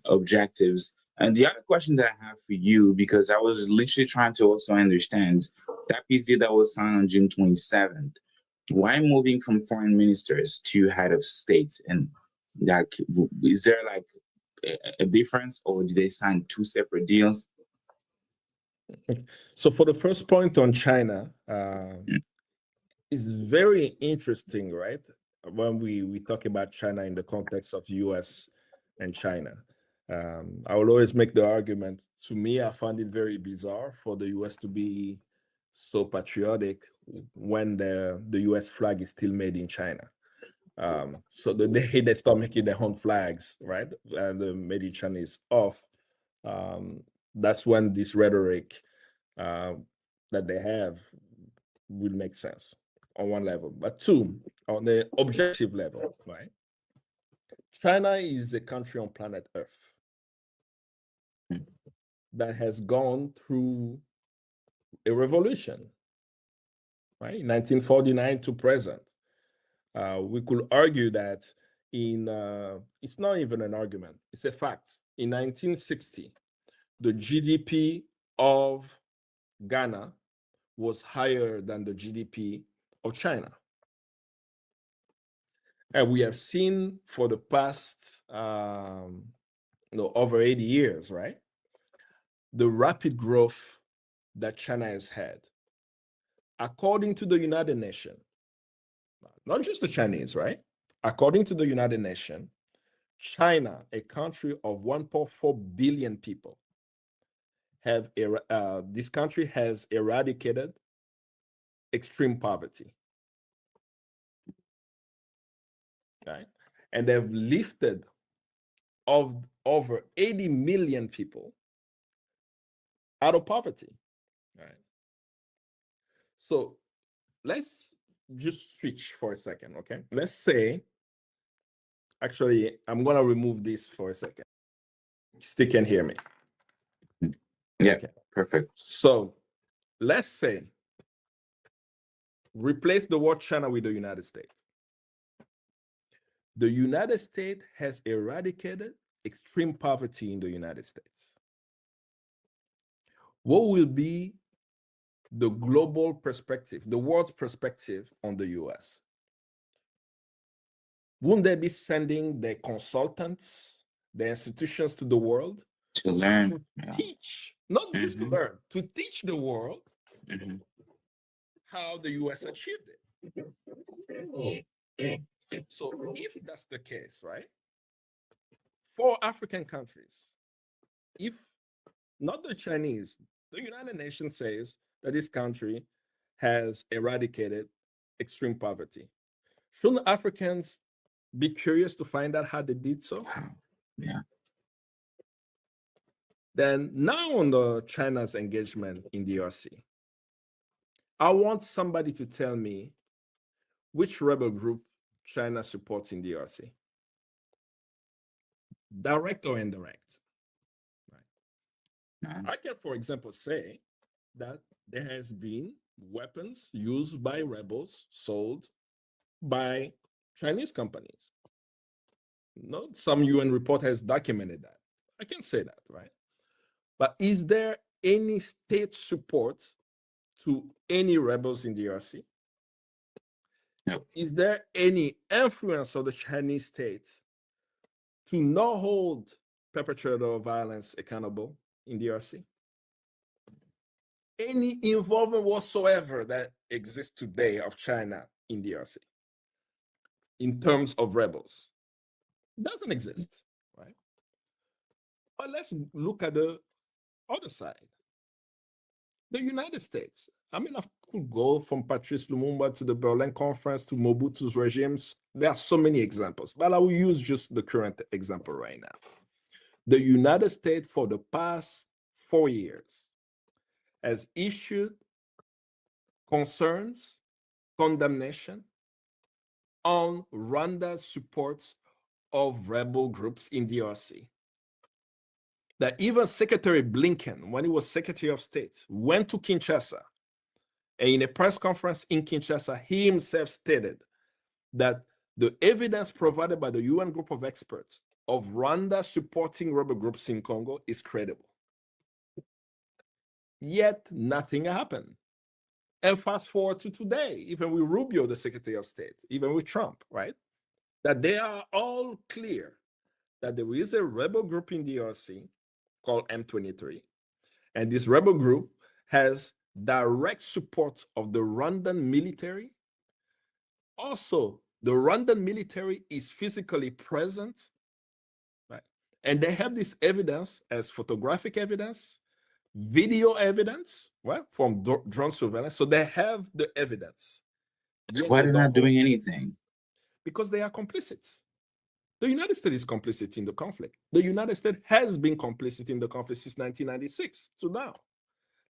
objectives. And the other question that I have for you, because I was literally trying to also understand that peace deal that was signed on June 27th, why moving from foreign ministers to head of states? And like, is there like a difference, or did they sign 2 separate deals? So for the first point on China, it's very interesting, right? When we talk about China in the context of US and China. I will always make the argument, to me, I find it very bizarre for the US to be so patriotic when the US flag is still made in China. So the day they start making their own flags, right, and the made in China is off, that's when this rhetoric that they have will make sense on one level. But two, on the objective level, right? China is a country on planet Earth that has gone through a revolution, right? 1949 to present. We could argue that it's not even an argument, it's a fact. In 1960, the GDP of Ghana was higher than the GDP of China. And we have seen for the past, over 80 years, right? The rapid growth that China has had. According to the United Nations, not just the Chinese, right? According to the United Nations, China, a country of 1.4 billion people, this country has eradicated extreme poverty, right? And they've lifted of over 80 million people out of poverty, right? So let's just switch for a second, okay? Let's say, actually, I'm gonna remove this for a second. Still can hear me. Yeah, okay. perfect. So let's say, replace the word China with the United States. The United States has eradicated extreme poverty in the United States. What will be the global perspective, the world's perspective on the US? Wouldn't they be sending their consultants, their institutions to the world To learn. to teach, not just to learn, to teach the world how the US achieved it? So if that's the case, right, for African countries, if not the Chinese, the United Nations says that this country has eradicated extreme poverty, shouldn't Africans be curious to find out how they did so? Wow. Yeah. Then now on the China's engagement in DRC, I want somebody to tell me which rebel group China supports in DRC, direct or indirect. Right? I can, for example, say that there has been weapons used by rebels sold by Chinese companies. No, some UN report has documented that. I can say that, right? But is there any state support to any rebels in DRC? No. Is there any influence of the Chinese state to not hold perpetrator of violence accountable in DRC? Any involvement whatsoever that exists today of China in DRC in terms of rebels doesn't exist, right? But let's look at the other side. The United States. I mean, I could go from Patrice Lumumba to the Berlin Conference to Mobutu's regimes. There are so many examples, but I will use just the current example right now. The United States, for the past 4 years, has issued concerns, condemnation on Rwanda's support of rebel groups in DRC. That even Secretary Blinken, when he was Secretary of State, went to Kinshasa, and in a press conference in Kinshasa, he himself stated that the evidence provided by the UN group of experts of Rwanda supporting rebel groups in Congo is credible. Yet nothing happened. And fast forward to today, even with Rubio, the Secretary of State, even with Trump, right? That they are all clear that there is a rebel group in DRC called M23. And this rebel group has direct support of the Rwandan military. Also, the Rwandan military is physically present, right? And they have this evidence as photographic evidence, video evidence, right, from drone surveillance. So they have the evidence. So why they're not doing anything? Because they are complicit. The United States is complicit in the conflict. The United States has been complicit in the conflict since 1996 to now.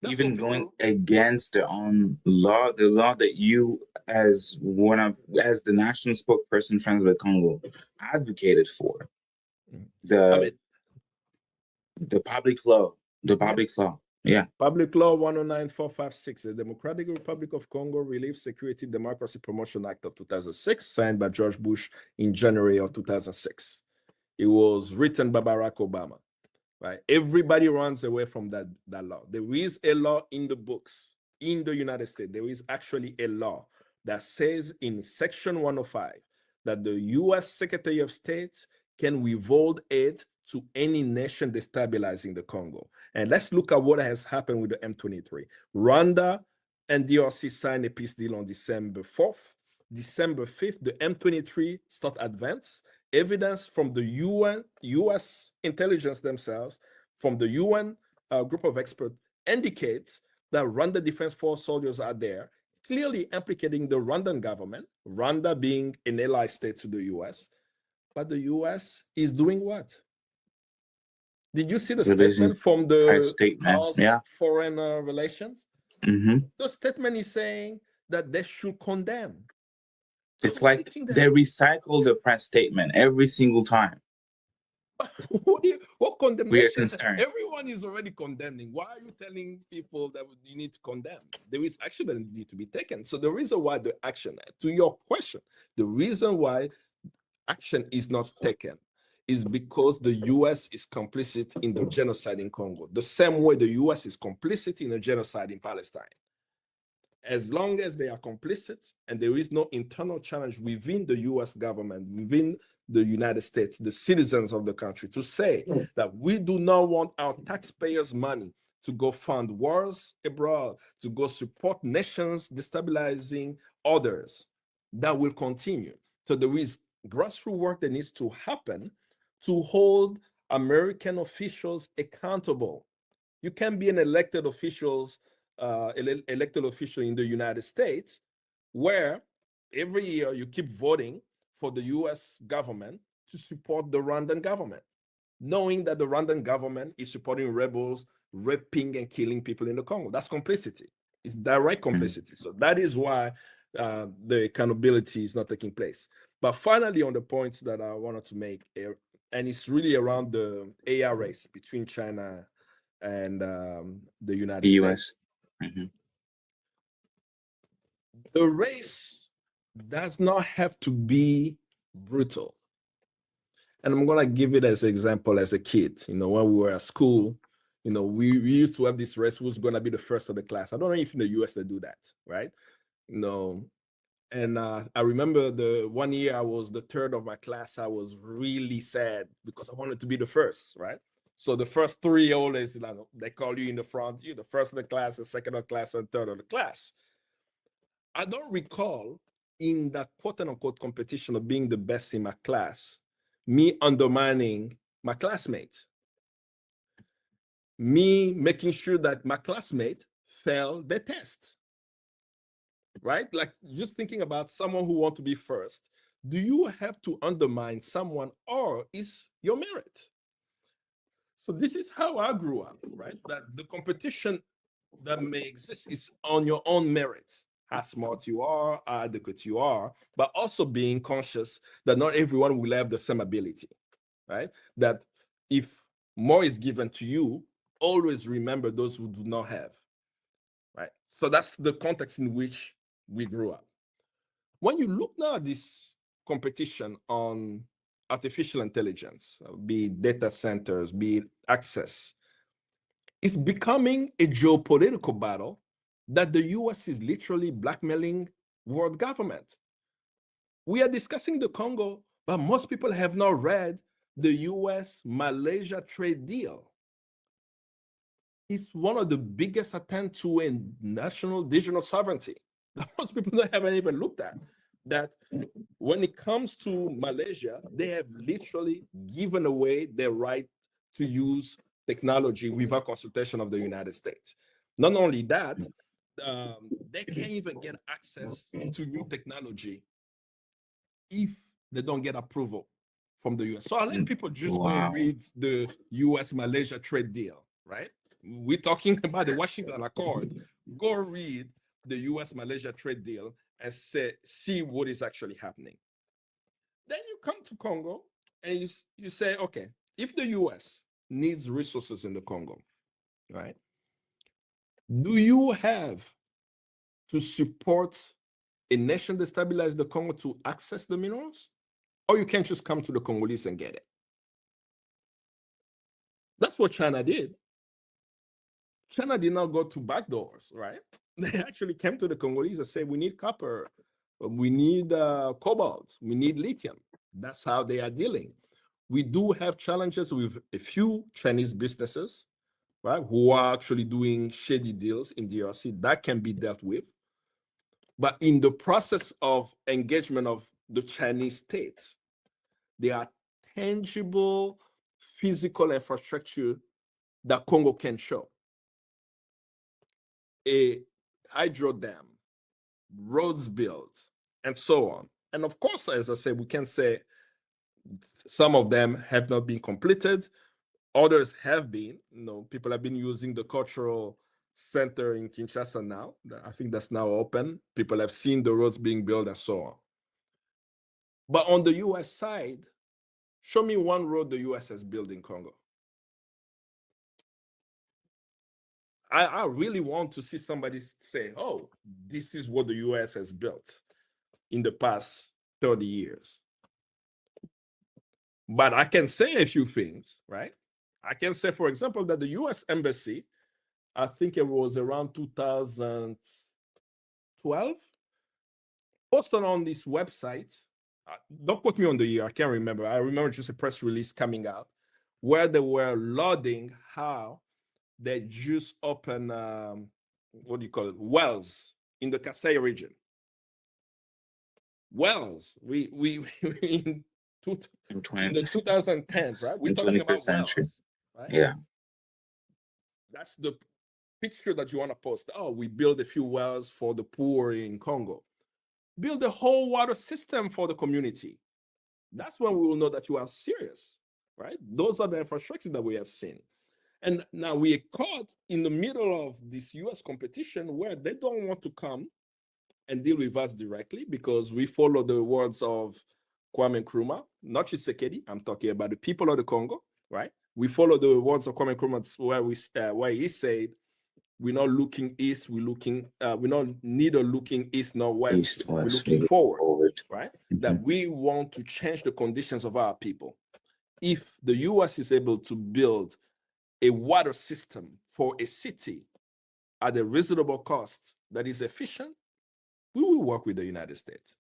Even going against their own law, the law that you, as the national spokesperson for the Congo, advocated for, the public law, yeah. Public Law 109456, the Democratic Republic of Congo Relief, Security, Democracy Promotion Act of 2006, signed by George Bush in January of 2006. It was written by Barack Obama. Right? Everybody runs away from that law. There is a law in the books in the United States. There is actually a law that says in Section 105 that the U.S. Secretary of State can withhold aid to any nation destabilizing the Congo. And let's look at what has happened with the M23. Rwanda and DRC signed a peace deal on December 4th. December 5th, the M23 start advance. Evidence from the U.S. intelligence themselves, from the UN group of experts, indicates that Rwanda Defense Force soldiers are there, clearly implicating the Rwandan government, Rwanda being an ally state to the U.S. But the U.S. is doing what? Did you see the statement from the House Foreign Relations? The statement is saying that they should condemn. It's like they recycle the press statement every single time. What condemnation? We are concerned. Everyone is already condemning. Why are you telling people that you need to condemn? There is action that needs to be taken. So the reason why the action, to your question, the reason why action is not taken is because the U.S. is complicit in the genocide in Congo, the same way the U.S. is complicit in the genocide in Palestine. As long as they are complicit and there is no internal challenge within the U.S. government, within the United States, the citizens of the country, to say that we do not want our taxpayers' money to go fund wars abroad, to go support nations destabilizing others, that will continue. So there is grassroots work that needs to happen to hold American officials accountable. You can be an elected official in the United States, where every year you keep voting for the US government to support the Rwandan government, knowing that the Rwandan government is supporting rebels, raping and killing people in the Congo. That's complicity. It's direct complicity. So that is why the accountability is not taking place. But finally, on the points that I wanted to make, and it's really around the AR race between China and the United States. The race does not have to be brutal. And I'm going to give it as an example as a kid. You know, when we were at school, you know, we used to have this race who's going to be the first of the class. I don't know if in the US they do that, right? You know, and I remember the one year I was the third of my class. I was really sad because I wanted to be the first, right? So the first three always, they call you in the front, you're the first of the class, the second of the class, and third of the class. I don't recall in that quote unquote competition of being the best in my class, me undermining my classmates, me making sure that my classmate failed the test, right? Like just thinking about someone who wants to be first. Do you have to undermine someone, or is your merit? So this is how I grew up, right? That the competition that may exist is on your own merits, how smart you are, how adequate you are, but also being conscious that not everyone will have the same ability, right? That if more is given to you, always remember those who do not have, right? So that's the context in which we grew up. When you look now at this competition on artificial intelligence, be it data centers, be it access, it's becoming a geopolitical battle that the US is literally blackmailing world government. We are discussing the Congo, but most people have not read the US-Malaysia trade deal. It's one of the biggest attempts to a national digital sovereignty that most people haven't even looked at. That when it comes to Malaysia, they have literally given away their right to use technology without consultation of the United States. Not only that, they can't even get access to new technology if they don't get approval from the US. So I let people just go read the US-Malaysia trade deal, right? We're talking about the Washington Accord. Go read the US-Malaysia trade deal and see what is actually happening. Then you come to Congo and you say, okay, if the US needs resources in the Congo, right? Do you have to support a nation that stabilizes the Congo to access the minerals? Or you can't just come to the Congolese and get it? That's what China did. China did not go to back doors, right? They actually came to the Congolese and said, we need copper, we need cobalt, we need lithium. That's how they are dealing. We do have challenges with a few Chinese businesses, right, who are actually doing shady deals in DRC. That can be dealt with. But in the process of engagement of the Chinese states, there are tangible physical infrastructure that Congo can show. A hydro dam, roads built, and so on. And of course, as I said, we can say some of them have not been completed. Others have been. You know, people have been using the cultural center in Kinshasa now. I think that's now open. People have seen the roads being built and so on. But on the US side, show me one road the US has built in Congo. I really want to see somebody say, oh, this is what the US has built in the past 30 years. But I can say a few things, right? I can say, for example, that the US Embassy, I think it was around 2012, posted on this website. Don't quote me on the year, I can't remember. I remember just a press release coming out where they were lauding how they just opened, what do you call it, wells in the Kasai region. Wells, we in the 2010s, right? We're talking about wells, right? Yeah. That's the picture that you want to post. Oh, we build a few wells for the poor in Congo. Build a whole water system for the community. That's when we will know that you are serious, right? Those are the infrastructure that we have seen. And now we are caught in the middle of this US competition where they don't want to come and deal with us directly because we follow the words of Kwame Nkrumah, not Tshisekedi. I'm talking about the people of the Congo, right? We follow the words of Kwame Nkrumah where he said, we're not looking east, we're not neither looking east nor west, we're looking forward, right? Mm-hmm. That we want to change the conditions of our people. If the US is able to build a water system for a city at a reasonable cost that is efficient, we will work with the United States.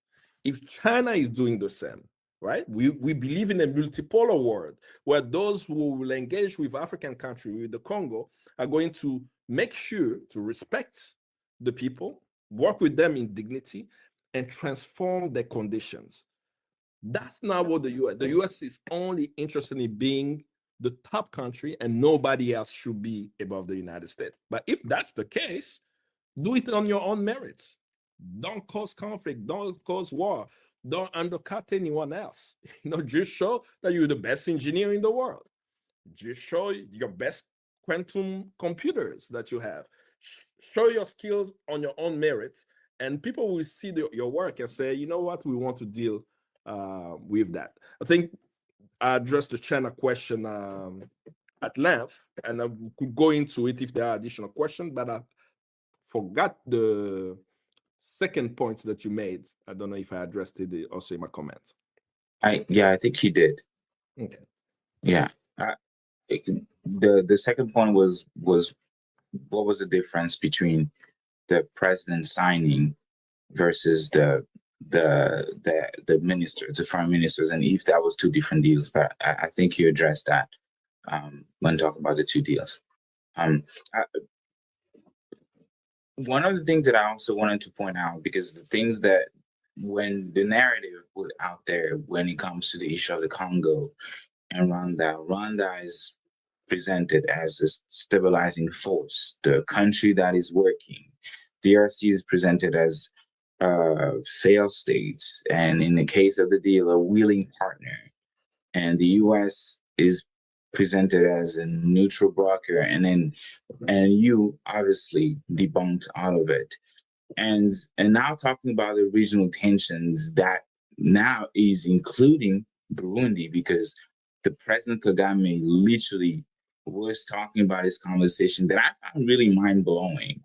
If China is doing the same, right? We believe in a multipolar world where those who will engage with African countries, with the Congo, are going to make sure to respect the people, work with them in dignity, and transform their conditions. That's not what the US is only interested in being the top country and nobody else should be above the United States. But if that's the case, do it on your own merits. Don't cause conflict, don't cause war, don't undercut anyone else. Just show that you're the best engineer in the world. Just show your best quantum computers that you have. Show your skills on your own merits, and people will see your work and say, you know what, we want to deal with that. I think I addressed the China question at length, and I could go into it if there are additional questions, but I forgot the second point that you made. I don't know if I addressed it also in my comments. I think you did. Okay. Yeah. The second point was what was the difference between the president signing versus the ministers, the foreign ministers, and if that was two different deals. But I think you addressed that when talking about the two deals. One of the things that I also wanted to point out, because the things that when the narrative put out there when it comes to the issue of the Congo and Rwanda is presented as a stabilizing force, the country that is working. DRC is presented as failed states, and in the case of the deal, a willing partner. And the U.S. is presented as a neutral broker, and you obviously debunked all of it. And now talking about the regional tensions that now is including Burundi, because the President Kagame literally was talking about his conversation that I found really mind blowing.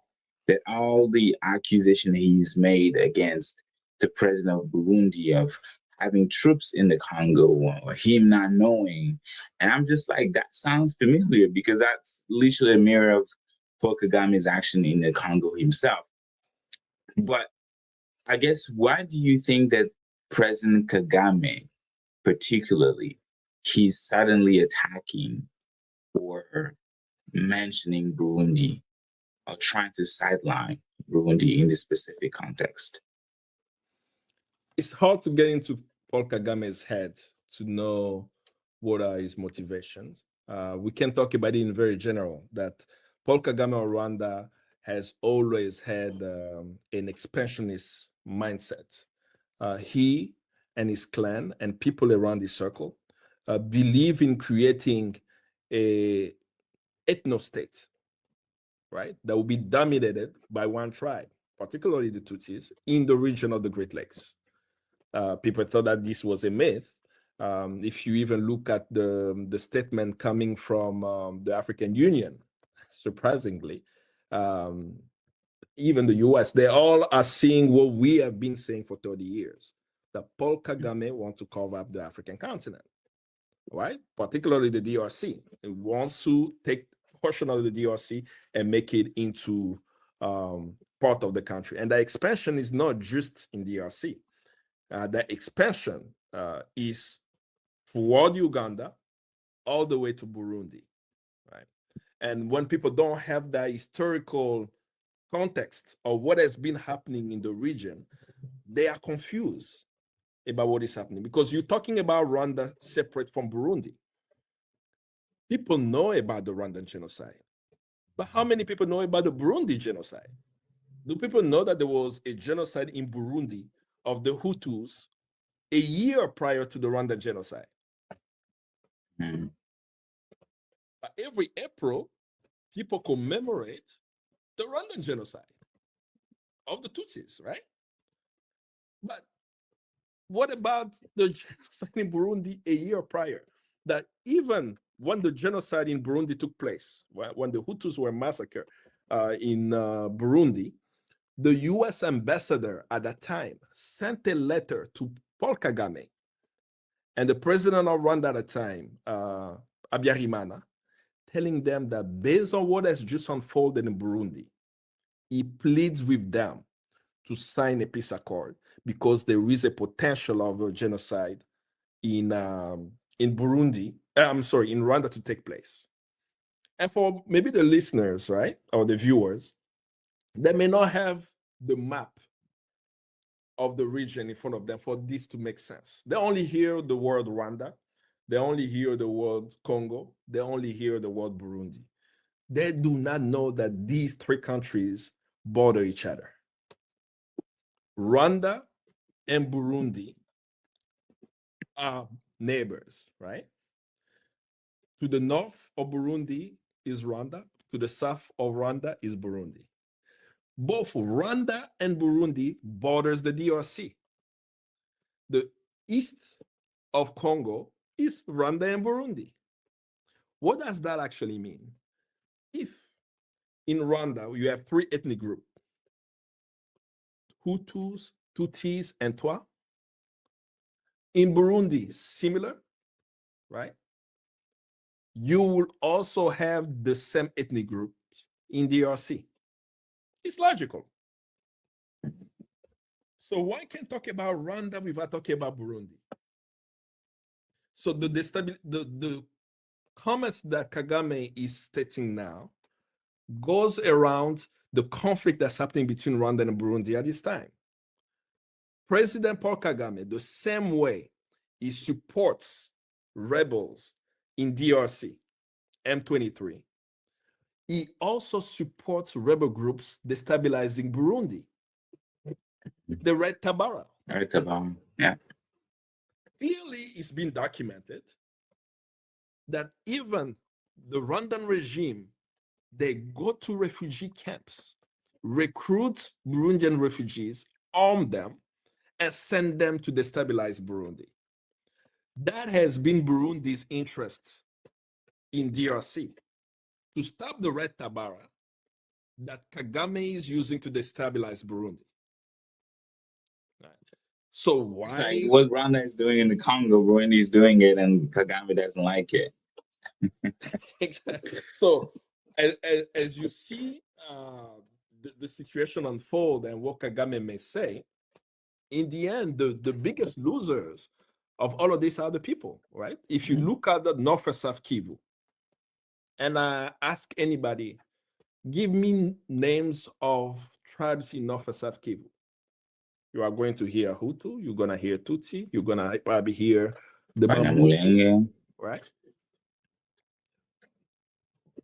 That all the accusation he's made against the president of Burundi of having troops in the Congo or him not knowing, and I'm just like, that sounds familiar because that's literally a mirror of Paul Kagame's action in the Congo himself. But I guess, why do you think that President Kagame, particularly, he's suddenly attacking or mentioning Burundi or trying to sideline Burundi in this specific context? It's hard to get into Paul Kagame's head to know what are his motivations. We can talk about it in very general, that Paul Kagame of Rwanda has always had an expansionist mindset. He and his clan and people around his circle believe in creating a ethno-state, right, that will be dominated by one tribe, particularly the Tutsis, in the region of the Great Lakes. People thought that this was a myth. If you even look at the statement coming from the African Union, surprisingly, even the US, they all are seeing what we have been saying for 30 years, that Paul Kagame wants to carve up the African continent, right? Particularly the DRC. It wants to take a portion of the DRC and make it into part of the country. And the expansion is not just in DRC. The expansion is toward Uganda all the way to Burundi, right? And when people don't have the historical context of what has been happening in the region, they are confused about what is happening, because you're talking about Rwanda separate from Burundi. People know about the Rwandan genocide, but how many people know about the Burundi genocide? Do people know that there was a genocide in Burundi of the Hutus a year prior to the Rwandan genocide? Mm. Every April, people commemorate the Rwandan genocide of the Tutsis, right? But what about the genocide in Burundi a year prior? That even when the genocide in Burundi took place, when the Hutus were massacred in Burundi, the US ambassador at that time sent a letter to Paul Kagame and the president of Rwanda at the time, Habyarimana, telling them that based on what has just unfolded in Burundi, he pleads with them to sign a peace accord because there is a potential of a genocide in Burundi, in Rwanda to take place. And for maybe the listeners, right, or the viewers, they may not have the map of the region in front of them for this to make sense. They only hear the word Rwanda, they only hear the word Congo, they only hear the word Burundi. They do not know that these three countries border each other. Rwanda and Burundi are neighbors, right? To the north of Burundi is Rwanda, to the south of Rwanda is Burundi. Both Rwanda and Burundi borders the DRC. The east of Congo is Rwanda and Burundi. What does that actually mean? If in Rwanda you have three ethnic groups, Hutus, Tutsis, and Twa. In Burundi, similar, right? You will also have the same ethnic groups in DRC. It's logical. So one can talk about Rwanda without talking about Burundi. So the comments that Kagame is stating now goes around the conflict that's happening between Rwanda and Burundi at this time. President Paul Kagame, the same way he supports rebels in DRC M23. He also supports rebel groups destabilizing Burundi. The Red Tabara. Red Tabara, yeah. Clearly, it's been documented that even the Rwandan regime, they go to refugee camps, recruit Burundian refugees, arm them, and send them to destabilize Burundi. That has been Burundi's interest in DRC, to stop the Red Tabara that Kagame is using to destabilize Burundi. Right. So why? It's like what Rwanda is doing in the Congo, Burundi is doing it, and Kagame doesn't like it. Exactly. So as you see the situation unfold and what Kagame may say, in the end, the biggest losers of all of this are the people, right? If you look at the North and South Kivu, and I ask anybody, give me names of tribes in North and South Kivu. You are going to hear Hutu, you're going to hear Tutsi, you're going to probably hear the Bambuti, right?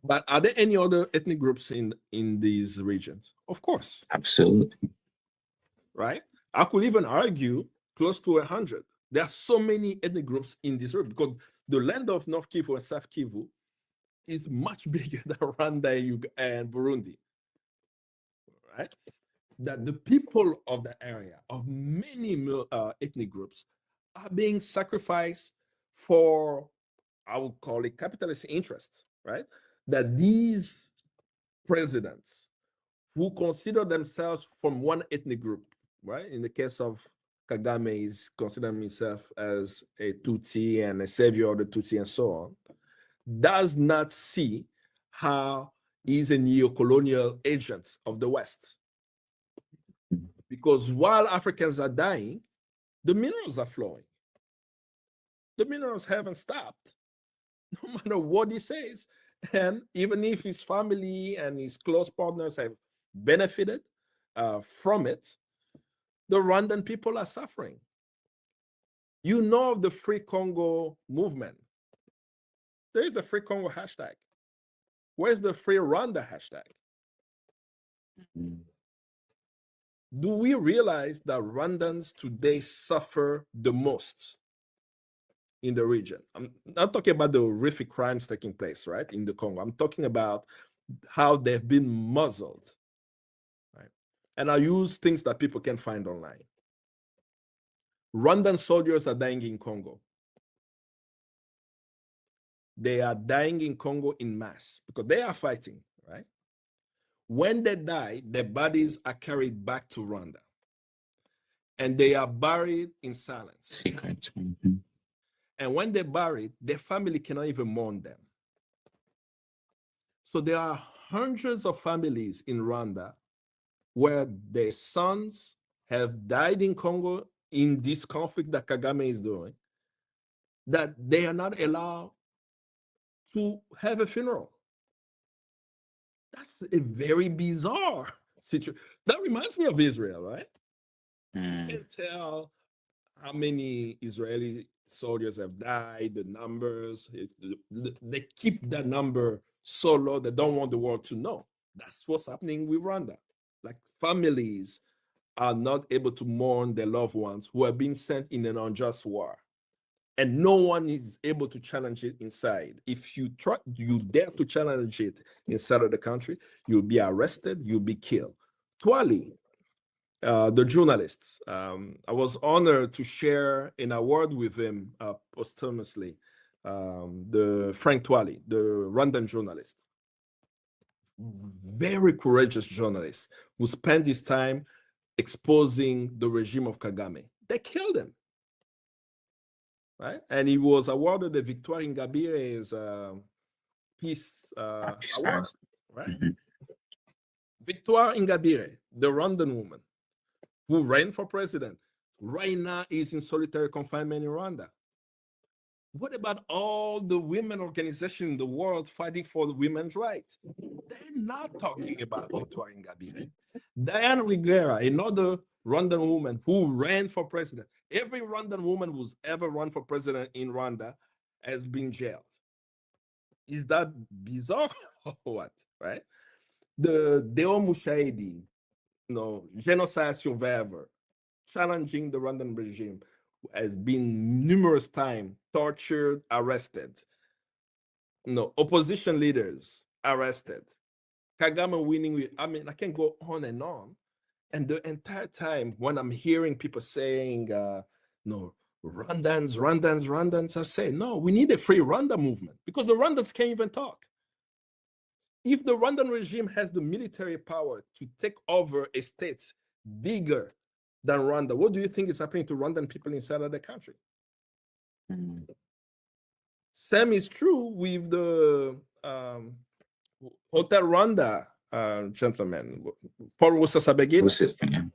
But are there any other ethnic groups in these regions? Of course. Absolutely. Right? I could even argue close to 100. There are so many ethnic groups in this region because the land of North Kivu and South Kivu is much bigger than Rwanda and Burundi. Right? That the people of the area, of many ethnic groups, are being sacrificed for, I would call it, capitalist interest, right? That these presidents who consider themselves from one ethnic group, right? In the case of Kagame, is considering himself as a Tutsi and a savior of the Tutsi and so on, does not see how he's a neo-colonial agent of the West. Because while Africans are dying, the minerals are flowing. The minerals haven't stopped, no matter what he says. And even if his family and his close partners have benefited from it, the Rwandan people are suffering. You know of the Free Congo movement. There is the Free Congo hashtag. Where's the Free Rwanda hashtag? Do we realize that Rwandans today suffer the most in the region? I'm not talking about the horrific crimes taking place, right, in the Congo. I'm talking about how they've been muzzled, right? And I use things that people can find online. Rwandan soldiers are dying in Congo. They are dying in Congo in mass because they are fighting, right? When they die, their bodies are carried back to Rwanda and they are buried in silence. Secret. And when they're buried, their family cannot even mourn them. So there are hundreds of families in Rwanda where their sons have died in Congo in this conflict that Kagame is doing, that they are not allowed to have a funeral. That's a very bizarre situation. That reminds me of Israel, right? You can't tell how many Israeli soldiers have died, the numbers. They keep that number so low they don't want the world to know. That's what's happening with Rwanda. Like families are not able to mourn their loved ones who have been sent in an unjust war. And no one is able to challenge it inside. If you dare to challenge it inside of the country, you'll be arrested, you'll be killed. Twali, the journalist, I was honored to share an award with him posthumously, the Frank Twali, the Rwandan journalist. Very courageous journalist who spent his time exposing the regime of Kagame. They killed him. Right? And he was awarded the Victoire Ingabire's Peace Award. Right? Victoire Ingabire, the Rwandan woman who ran for president, right now is in solitary confinement in Rwanda. What about all the women organizations in the world fighting for the women's rights? They're not talking about Victoire Ingabire. Diane Rwigara, another Rwandan woman who ran for president. Every Rwandan woman who's ever run for president in Rwanda has been jailed. Is that bizarre or what? Right? The Deo Mushahidi, genocide survivor, challenging the Rwandan regime, has been numerous times tortured, arrested. Opposition leaders arrested. Kagame winning with, I can go on and on. And the entire time when I'm hearing people saying, no, Rwandans, I say, no, we need a free Rwanda movement because the Rwandans can't even talk. If the Rwandan regime has the military power to take over a state bigger than Rwanda, what do you think is happening to Rwandan people inside of the country? Same is true with the Hotel Rwanda gentleman, Paul Rusesabagina.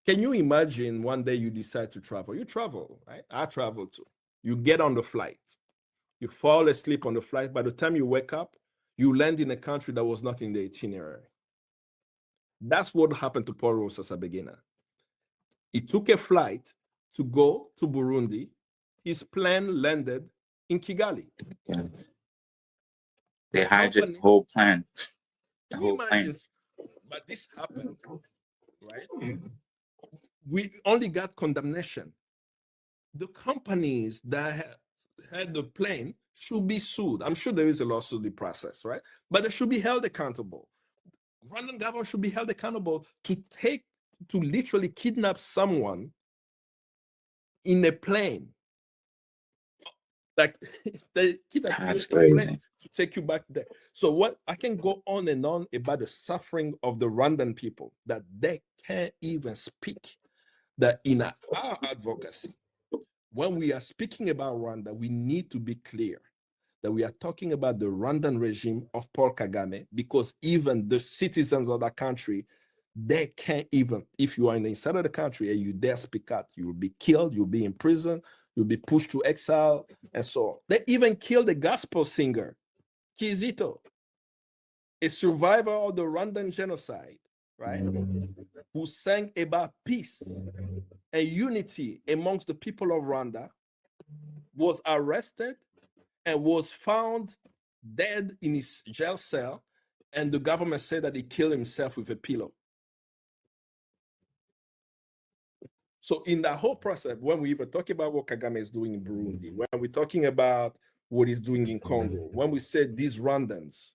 Can you imagine one day you decide to travel? You travel, right? I travel too. You get on the flight. You fall asleep on the flight. By the time you wake up, you land in a country that was not in the itinerary. That's what happened to Paul Rusesabagina. He took a flight to go to Burundi. His plane landed in Kigali. Yeah. They hijacked the whole plan. The whole plan. But this happened, right? We only got condemnation. The companies that had the plane should be sued. I'm sure there is a lawsuit process, right? But they should be held accountable. Rwandan government should be held accountable to literally kidnap someone in a plane. Like they kidnap That's you in a crazy. plane to take you back there. So what I can go on and on about the suffering of the Rwandan people that they can't even speak. That in our advocacy, when we are speaking about Rwanda, we need to be clear that we are talking about the Rwandan regime of Paul Kagame, because even the citizens of that country, they can't even, if you are inside of the country and you dare speak out, you will be killed, you'll be in prison, you'll be pushed to exile, and so on. They even killed a gospel singer, Kizito, a survivor of the Rwandan genocide, right? Who sang about peace and unity amongst the people of Rwanda, was arrested and was found dead in his jail cell, and the government said that he killed himself with a pillow. So in that whole process, when we even talk about what Kagame is doing in Burundi, when we're talking about what he's doing in Congo, when we say these Rwandans,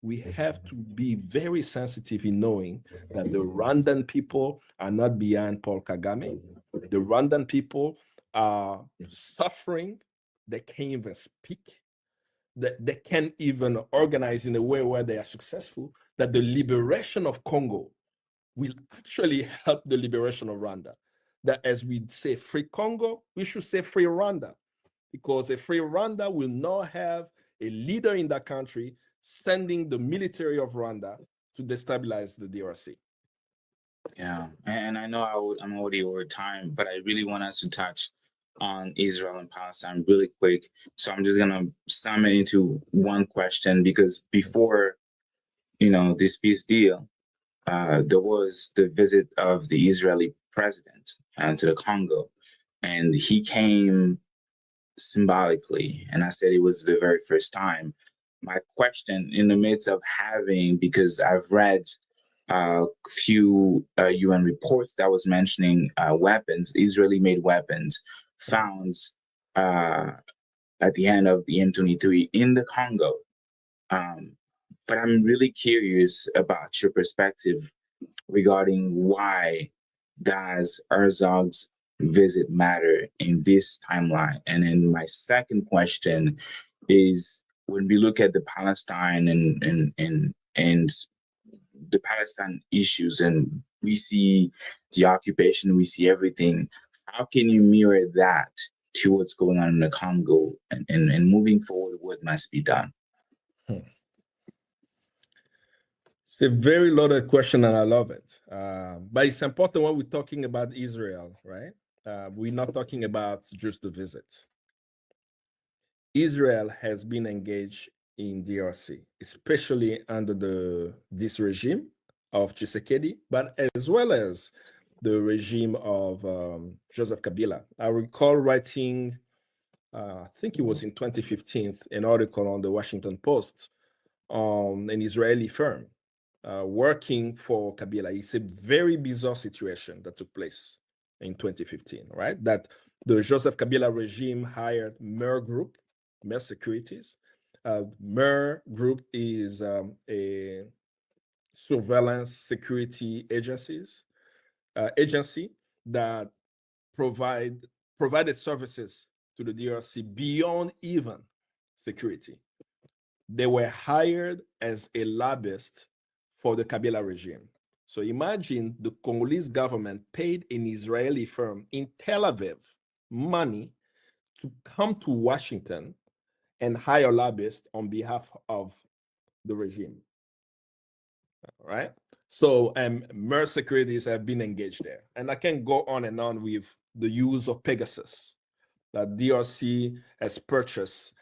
we have to be very sensitive in knowing that the Rwandan people are not behind Paul Kagame. The Rwandan people are suffering. They can't even speak. They can't even organize in a way where they are successful. That the liberation of Congo will actually help the liberation of Rwanda. That as we say free Congo, we should say free Rwanda, because a free Rwanda will not have a leader in that country sending the military of Rwanda to destabilize the DRC. Yeah, and I know I'm already over time, but I really want us to touch on Israel and Palestine really quick. So I'm just gonna sum it into one question, because before, this peace deal, there was the visit of the Israeli president to the Congo, and he came symbolically, and I said it was the very first time. My question, in the midst of having, because I've read a few UN reports that was mentioning weapons, Israeli-made weapons found at the end of the M23 in the Congo. But I'm really curious about your perspective regarding why does Herzog's visit matter in this timeline? And then my second question is, when we look at the Palestine and the Palestine issues, and we see the occupation, we see everything, how can you mirror that to what's going on in the Congo, and moving forward, what must be done? It's a very loaded question, and I love it. But it's important when we're talking about Israel, right? We're not talking about just the visit. Israel has been engaged in DRC, especially under this regime of Tshisekedi, but as well as the regime of Joseph Kabila. I recall writing I think it was in 2015, an article on the Washington Post on an Israeli firm working for Kabila. It's a very bizarre situation that took place in 2015, right? That the Joseph Kabila regime hired Mer Group, Mer Securities. Mer Group is a surveillance security agency that provided services to the DRC beyond even security. They were hired as a lobbyist for the Kabila regime. So imagine the Congolese government paid an Israeli firm in Tel Aviv money to come to Washington and hire lobbyists on behalf of the regime. All right. So Mer Securities have been engaged there. And I can go on and on with the use of Pegasus that DRC has purchased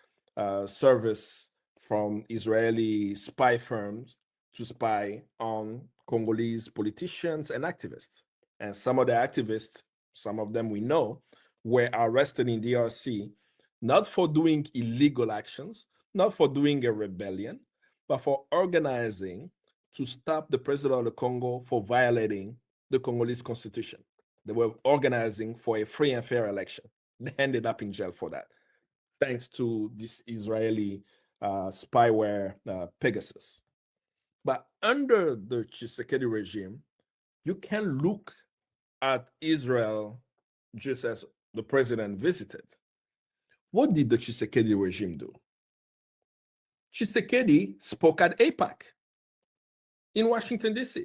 service from Israeli spy firms to spy on Congolese politicians and activists. And some of the activists, some of them we know, were arrested in DRC, not for doing illegal actions, not for doing a rebellion, but for organizing to stop the president of the Congo for violating the Congolese constitution. They were organizing for a free and fair election. They ended up in jail for that, thanks to this Israeli spyware Pegasus. But under the Tshisekedi regime, you can look at Israel just as the president visited. What did the Tshisekedi regime do? Tshisekedi spoke at APAC in Washington, D.C.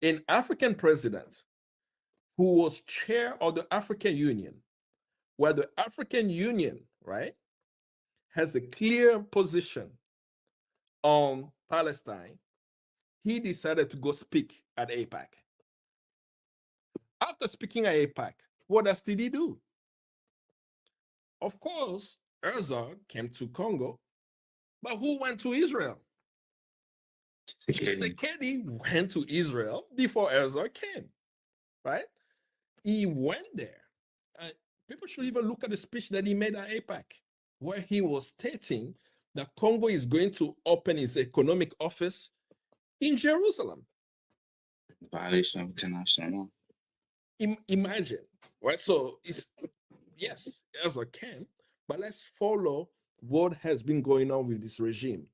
An African president who was chair of the African Union, where the African Union, right, has a clear position on Palestine, he decided to go speak at APAC. After speaking at APAC, what else did he do? Of course, Herzog came to Congo, but who went to Israel? Tshisekedi went to Israel before Herzog came, right? He went there. People should even look at the speech that he made at APAC, where he was stating that Congo is going to open its economic office in Jerusalem. Violation of international law. Imagine, right? So yes, Herzog came, but let's follow what has been going on with this regime.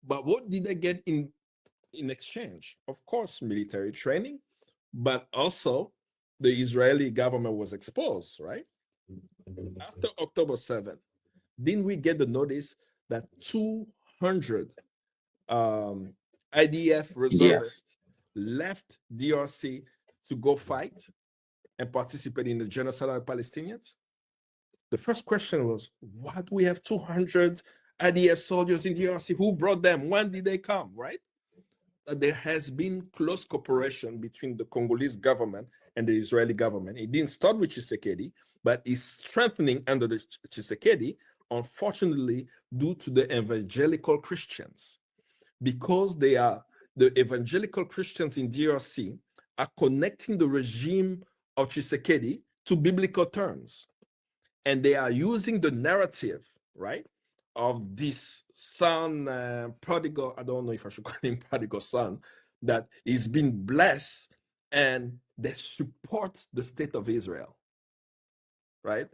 But what did they get in exchange? Of course, military training, but also the Israeli government was exposed, right? After October 7th, didn't we get the notice that 200 IDF reservists left DRC to go fight and participate in the genocide of Palestinians? The first question was, why do we have 200 IDF soldiers in DRC? Who brought them? When did they come, right? There has been close cooperation between the Congolese government and the Israeli government. It didn't start with Tshisekedi, but it's strengthening under the Tshisekedi, unfortunately, due to the evangelical Christians. Because the evangelical Christians in DRC are connecting the regime of Tshisekedi to biblical terms. And they are using the narrative, right, of this son, prodigal, I don't know if I should call him prodigal son, that is being blessed, and they support the state of Israel, right?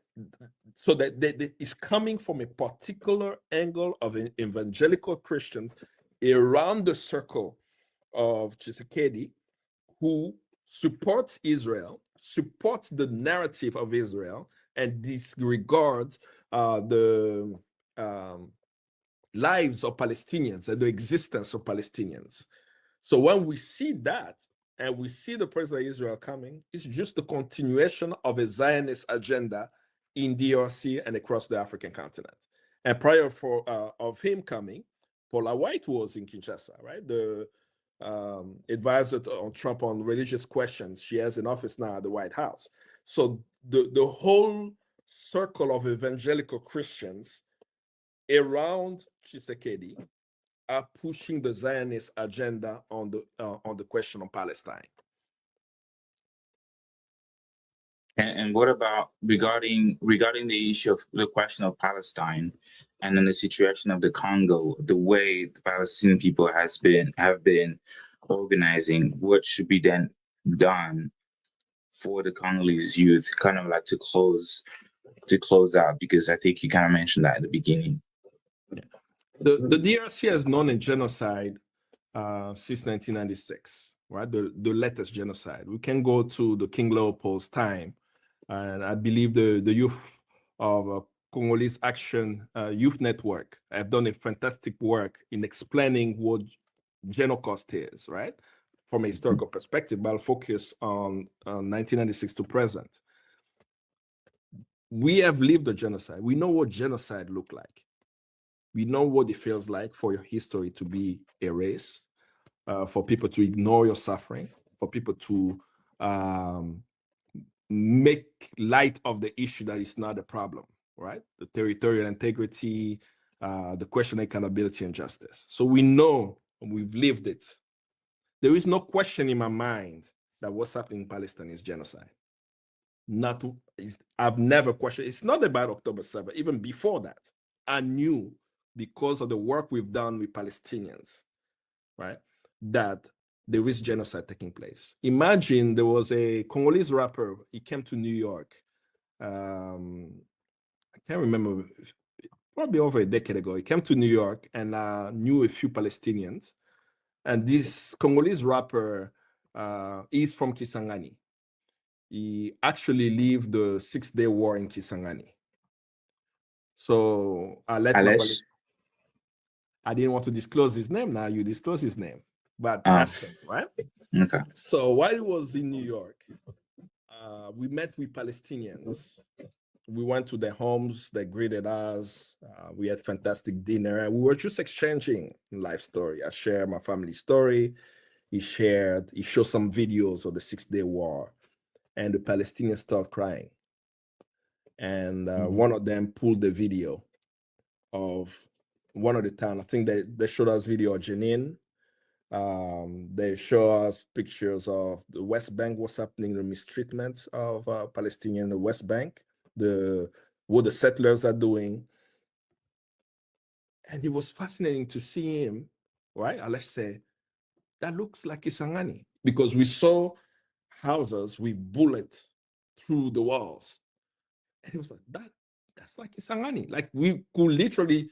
So that it's coming from a particular angle of evangelical Christians around the circle of Tshisekedi, who supports Israel, supports the narrative of Israel, and disregards the lives of Palestinians and the existence of Palestinians. So when we see that, and we see the president of Israel coming, it's just the continuation of a Zionist agenda in DRC and across the African continent. And prior of him coming, Paula White was in Kinshasa, right? The advisor on Trump on religious questions. She has an office now at the White House. So the whole circle of evangelical Christians around Tshisekedi are pushing the Zionist agenda on the question of Palestine. And what about regarding the issue of the question of Palestine and then the situation of the Congo, the way the Palestinian people have been organizing, what should be then done for the Congolese youth, kind of like to close out, because I think you kind of mentioned that at the beginning. The DRC has known a genocide since 1996, right? The latest genocide. We can go to the King Leopold's time, and I believe the youth of Congolese Action Youth Network have done a fantastic work in explaining what Genocost is, right? From a historical perspective, but I'll focus on 1996 to present. We have lived a genocide. We know what genocide looked like. We know what it feels like for your history to be erased, for people to ignore your suffering, for people to make light of the issue that is not a problem, right? The territorial integrity, the question of accountability and justice. So we know, we've lived it. There is no question in my mind that what's happening in Palestine is genocide. I've never questioned. It's not about October 7th. Even before that, I knew, because of the work we've done with Palestinians, right, that there is genocide taking place. Imagine there was a Congolese rapper. He came to New York. I can't remember, probably over a decade ago. He came to New York and knew a few Palestinians. And this Congolese rapper is from Kisangani. He actually lived the 6-day war in Kisangani. So I didn't want to disclose his name. Now you disclose his name, but ask him, right? Okay. So while he was in New York, we met with Palestinians. We went to their homes. They greeted us. We had fantastic dinner. We were just exchanging life story. I shared my family story. He showed some videos of the 6-day war, and the Palestinians started crying. And one of them pulled the video of one of the town. I think they showed us video of Jenin. They show us pictures of the West Bank, what's happening, the mistreatment of Palestinians in the West Bank, what the settlers are doing. And it was fascinating to see him, right? Let's say, that looks like Kisangani, because we saw houses with bullets through the walls. And he was like, that's like Kisangani. Like we could literally,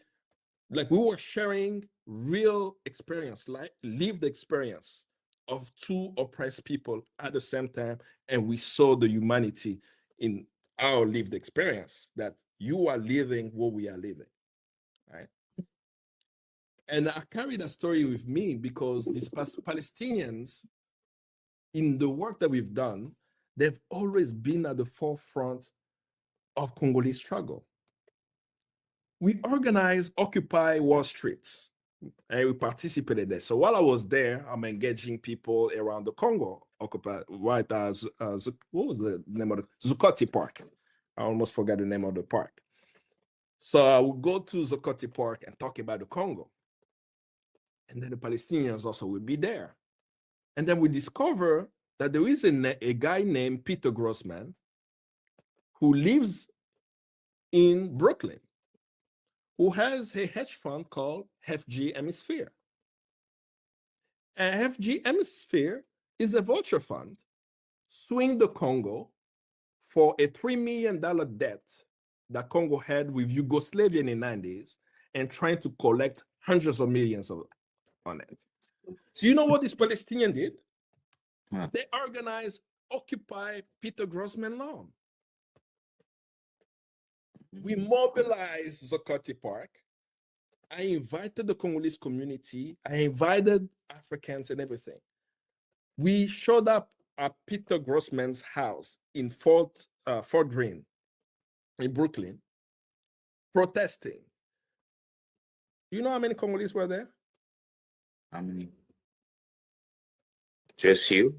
like we were sharing real experience, like lived experience of two oppressed people at the same time. And we saw the humanity in our lived experience, that you are living what we are living, right? And I carry that story with me because these Palestinians, in the work that we've done, they've always been at the forefront of Congolese struggle. We organized Occupy Wall Street, and we participated there. So while I was there, I'm engaging people around the Congo, Occupy, right as what was the name of the Zukoti Park? I almost forgot the name of the park. So I would go to Zukoti Park and talk about the Congo. And then the Palestinians also would be there. And then we discover that there is a guy named Peter Grossman who lives in Brooklyn, who has a hedge fund called FG Hemisphere. And FG Hemisphere is a vulture fund suing the Congo for a $3 million debt that Congo had with Yugoslavia in the 90s and trying to collect hundreds of millions on it. Do you know what this Palestinian did? Yeah. They organized Occupy Peter Grossman Lawn. We mobilized Zukoti Park. I invited the Congolese community. I invited Africans and everything. We showed up at Peter Grossman's house in Fort Greene in Brooklyn, protesting. You know how many Congolese were there? How many? Just you?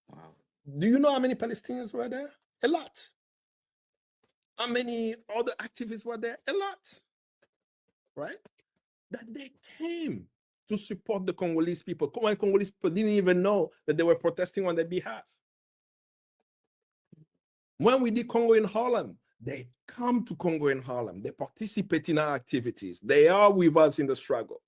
Wow. Do you know how many Palestinians were there? A lot. How many other activists were there? A lot. Right? That they came to support the Congolese people. When Congolese people didn't even know that they were protesting on their behalf. When we did Congo in Harlem, they come to Congo in Harlem. They participate in our activities. They are with us in the struggle.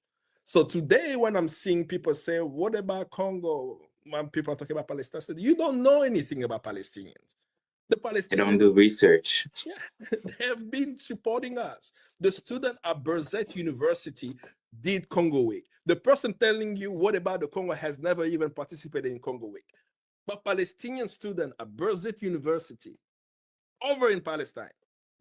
So today, when I'm seeing people say, what about Congo? When people are talking about Palestine, I said, you don't know anything about Palestinians. The I don't Palestinians, do research. yeah, they have been supporting us. The student at Berzet University did Congo Week. The person telling you what about the Congo has never even participated in Congo Week. But Palestinian student at Berzet University over in Palestine,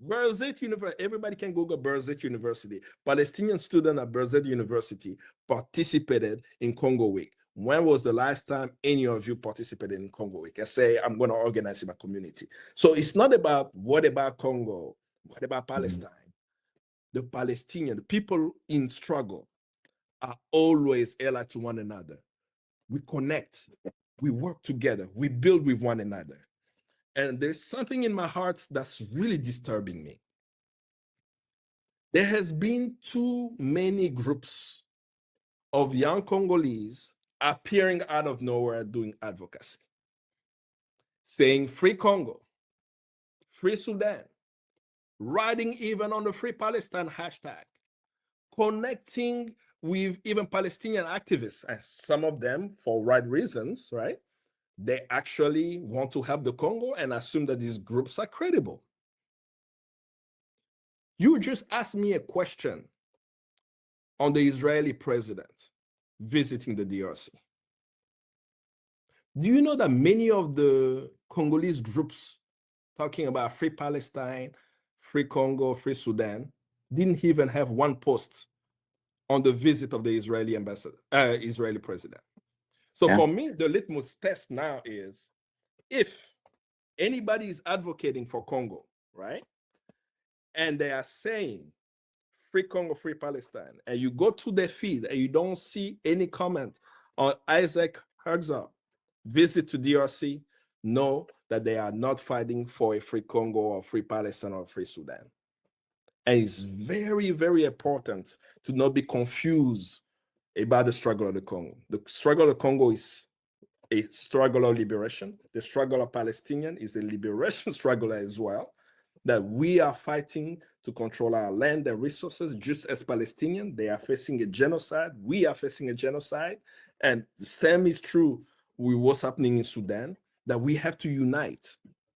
Berzet University, everybody can Google Berzet University. Palestinian student at Berzet University participated in Congo Week. When was the last time any of you participated in Congo Week? I say, I'm going to organize in my community. So it's not about what about Congo? What about Palestine? The Palestinian, the people in struggle are always allied to one another. We connect, we work together, we build with one another. And there's something in my heart that's really disturbing me. There has been too many groups of young Congolese appearing out of nowhere doing advocacy, saying free Congo, free Sudan, writing even on the free Palestine hashtag, connecting with even Palestinian activists, and some of them for right reasons, right? They actually want to help the Congo and assume that these groups are credible. You just asked me a question on the Israeli president visiting the DRC. Do you know that many of the Congolese groups talking about free Palestine, free Congo, free Sudan, didn't even have one post on the visit of the Israeli ambassador, Israeli president? So for me, the litmus test now is if anybody is advocating for Congo, right? And they are saying free Congo, free Palestine, and you go to their feed and you don't see any comment on Isaac Herzog visit to DRC, know that they are not fighting for a free Congo or free Palestine or free Sudan. And it's very, very important to not be confused about the struggle of the Congo. The struggle of the Congo is a struggle of liberation. The struggle of Palestinian is a liberation struggle as well, that we are fighting to control our land and resources, just as Palestinians. They are facing a genocide. We are facing a genocide. And the same is true with what's happening in Sudan, that we have to unite,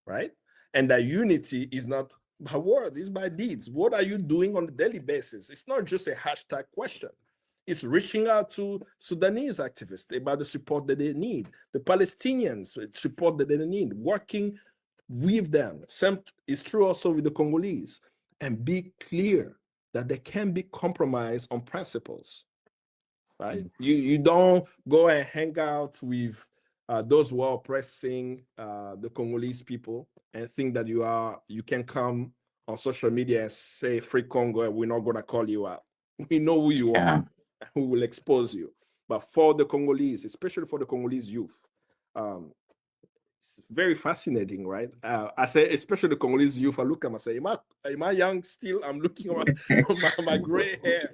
right? And that unity is not by word, it's by deeds. What are you doing on a daily basis? It's not just a hashtag question. It's reaching out to Sudanese activists about the support that they need, the Palestinians support that they need, working with them. Same is true also with the Congolese, and be clear that there can be compromise on principles, right? You don't go and hang out with those who are oppressing the Congolese people and think that you can come on social media and say free Congo and we're not going to call you out. We know who you are. We will expose you. But for the Congolese, especially for the Congolese youth, it's very fascinating, right? I say, especially the Congolese youth, I look at them and say, am I young still? I'm looking at my gray hair.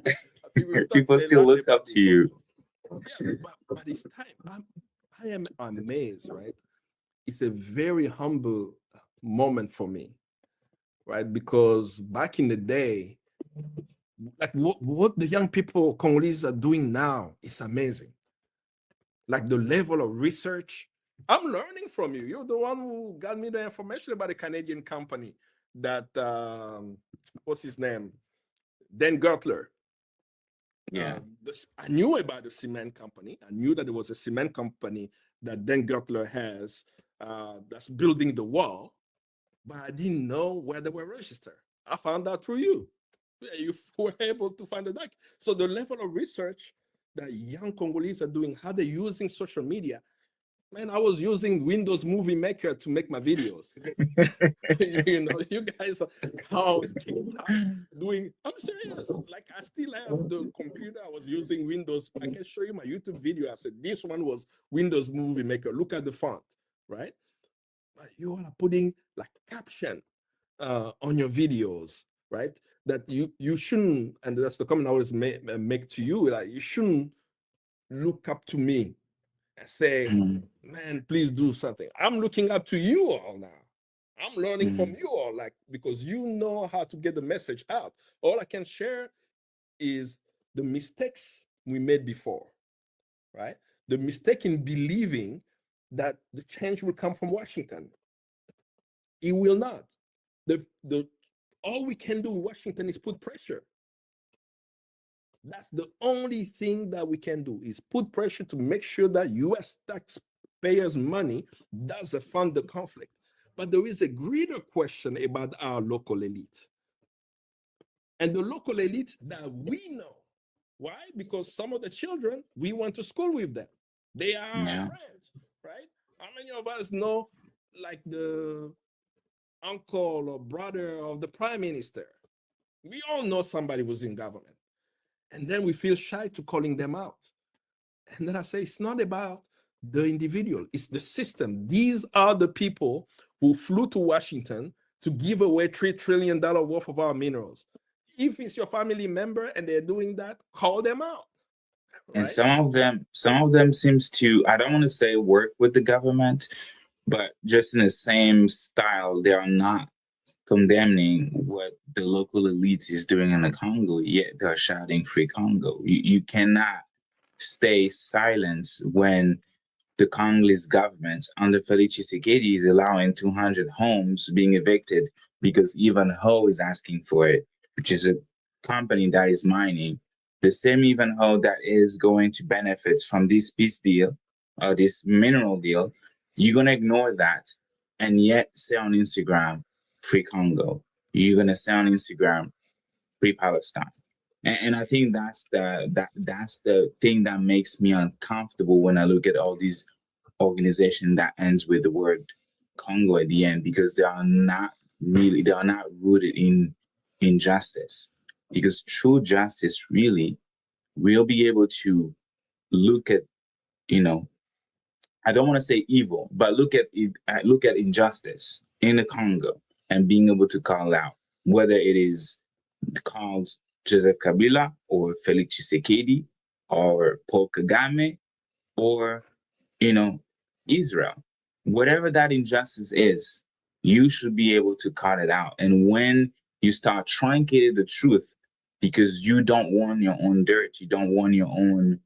People still look up to you. Yeah, but it's time. I am amazed, right? It's a very humble moment for me, right? Because back in the day, like what the young people Congolese are doing now is amazing. Like the level of research, I'm learning from you. You're the one who got me the information about a Canadian company that what's his name? Dan Gertler. Yeah. I knew about the cement company. I knew that there was a cement company that Dan Gertler has that's building the wall, but I didn't know where they were registered. I found out through you. You were able to find the doc. So the level of research that young Congolese are doing, how they're using social media. Man, I was using Windows Movie Maker to make my videos. You know, you guys are how TikTok doing. I'm serious. Like I still have the computer. I was using Windows. I can show you my YouTube video. I said this one was Windows Movie Maker. Look at the font, right? But you all are putting like caption on your videos, right? That you shouldn't, and that's the comment I always make to you. Like you shouldn't look up to me and say, man, please do something. I'm looking up to you all now. I'm learning from you all, like, because you know how to get the message out. All I can share is the mistakes we made before, right? The mistake in believing that the change will come from Washington. It will not. All we can do in Washington is put pressure. That's the only thing that we can do, is put pressure to make sure that US taxpayers' money doesn't fund the conflict. But there is a greater question about our local elite. And the local elite that we know. Why? Because some of the children, we went to school with them. They are our friends, right? How many of us know, like, the uncle or brother of the prime minister? We all know somebody who's in government. And then we feel shy to calling them out. And then I say, it's not about the individual, it's the system. These are the people who flew to Washington to give away $3 trillion worth of our minerals. If it's your family member and they're doing that, call them out. Right? And some of them seems to, I don't want to say work with the government, but just in the same style, they are not condemning what the local elites is doing in the Congo, yet they're shouting free Congo. You cannot stay silent when the Congolese government under Felix Tshisekedi is allowing 200 homes being evicted because Ivanhoe is asking for it, which is a company that is mining. The same Ivanhoe that is going to benefit from this peace deal, this mineral deal, you're going to ignore that and yet say on Instagram, free Congo. You're going to say on Instagram, free Palestine. And I think that's the thing that makes me uncomfortable when I look at all these organizations that ends with the word Congo at the end, because they are not rooted in justice. Because true justice really will be able to look at, I don't want to say evil, but look at injustice in the Congo and being able to call out whether it is called Joseph Kabila or Felix Tshisekedi or Paul Kagame or, Israel. Whatever that injustice is, you should be able to call it out. And when you start truncating the truth because you don't want your own dirt, you don't want your own,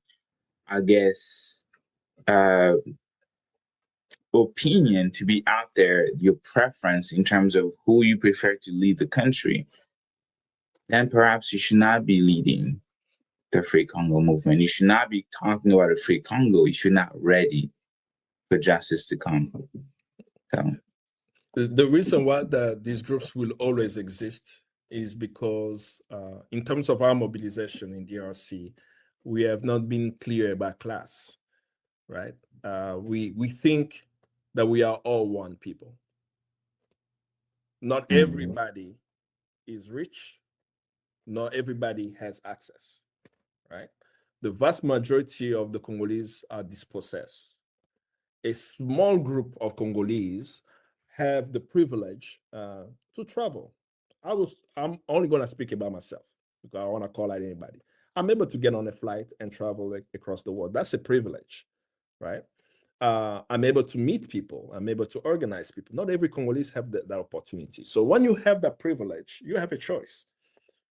I guess, opinion to be out there, your preference in terms of who you prefer to lead the country, then perhaps you should not be leading the Free Congo movement. You should not be talking about a Free Congo if you're not ready for justice to come. So, the reason why these groups will always exist is because in terms of our mobilization in DRC, we have not been clear about class, right? We think that we are all one people. Not everybody is rich. Not everybody has access, right? The vast majority of the Congolese are dispossessed. A small group of Congolese have the privilege to travel. I'm only going to speak about myself because I want to call out anybody. I'm able to get on a flight and travel across the world. That's a privilege, right? I'm able to meet people. I'm able to organize people. Not every Congolese have that opportunity. So when you have that privilege, you have a choice.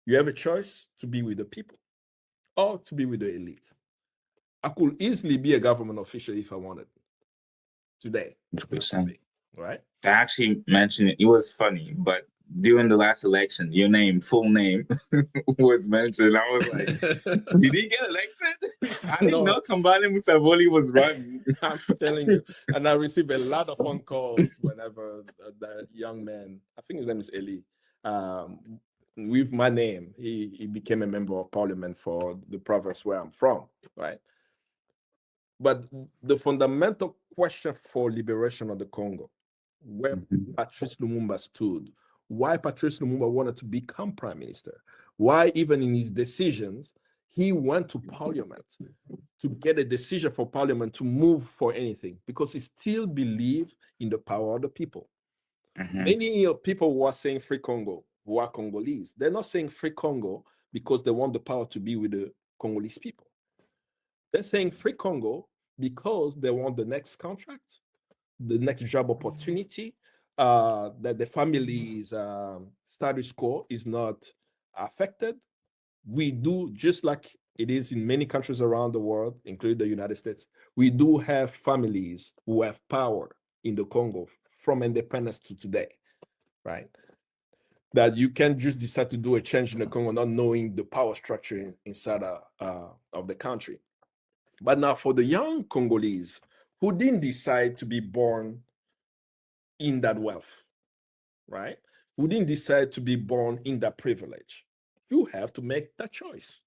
You have a choice to be with the people or to be with the elite. I could easily be a government official if I wanted today. 100%. Right? I actually mentioned it. It was funny, but during the last election, your full name, was mentioned. I was like, did he get elected? I didn't know Kambale Musavuli was running. I'm telling you. And I received a lot of phone calls whenever that young man, I think his name is Eli, with my name, he became a member of parliament for the province where I'm from, right? But the fundamental question for liberation of the Congo, where Patrice Lumumba stood, why Patrice Lumumba wanted to become prime minister, why even in his decisions, he went to parliament to get a decision for parliament to move for anything, because he still believed in the power of the people. Many people who are saying free Congo, who are Congolese, they're not saying free Congo because they want the power to be with the Congolese people. They're saying free Congo because they want the next contract, the next job opportunity, that the family's status quo is not affected. We do, just like it is in many countries around the world, including the United States, we do have families who have power in the Congo from independence to today, right? That you can't just decide to do a change in the Congo not knowing the power structure inside of the country. But now for the young Congolese who didn't decide to be born in that wealth, right? Who didn't decide to be born in that privilege, you have to make that choice.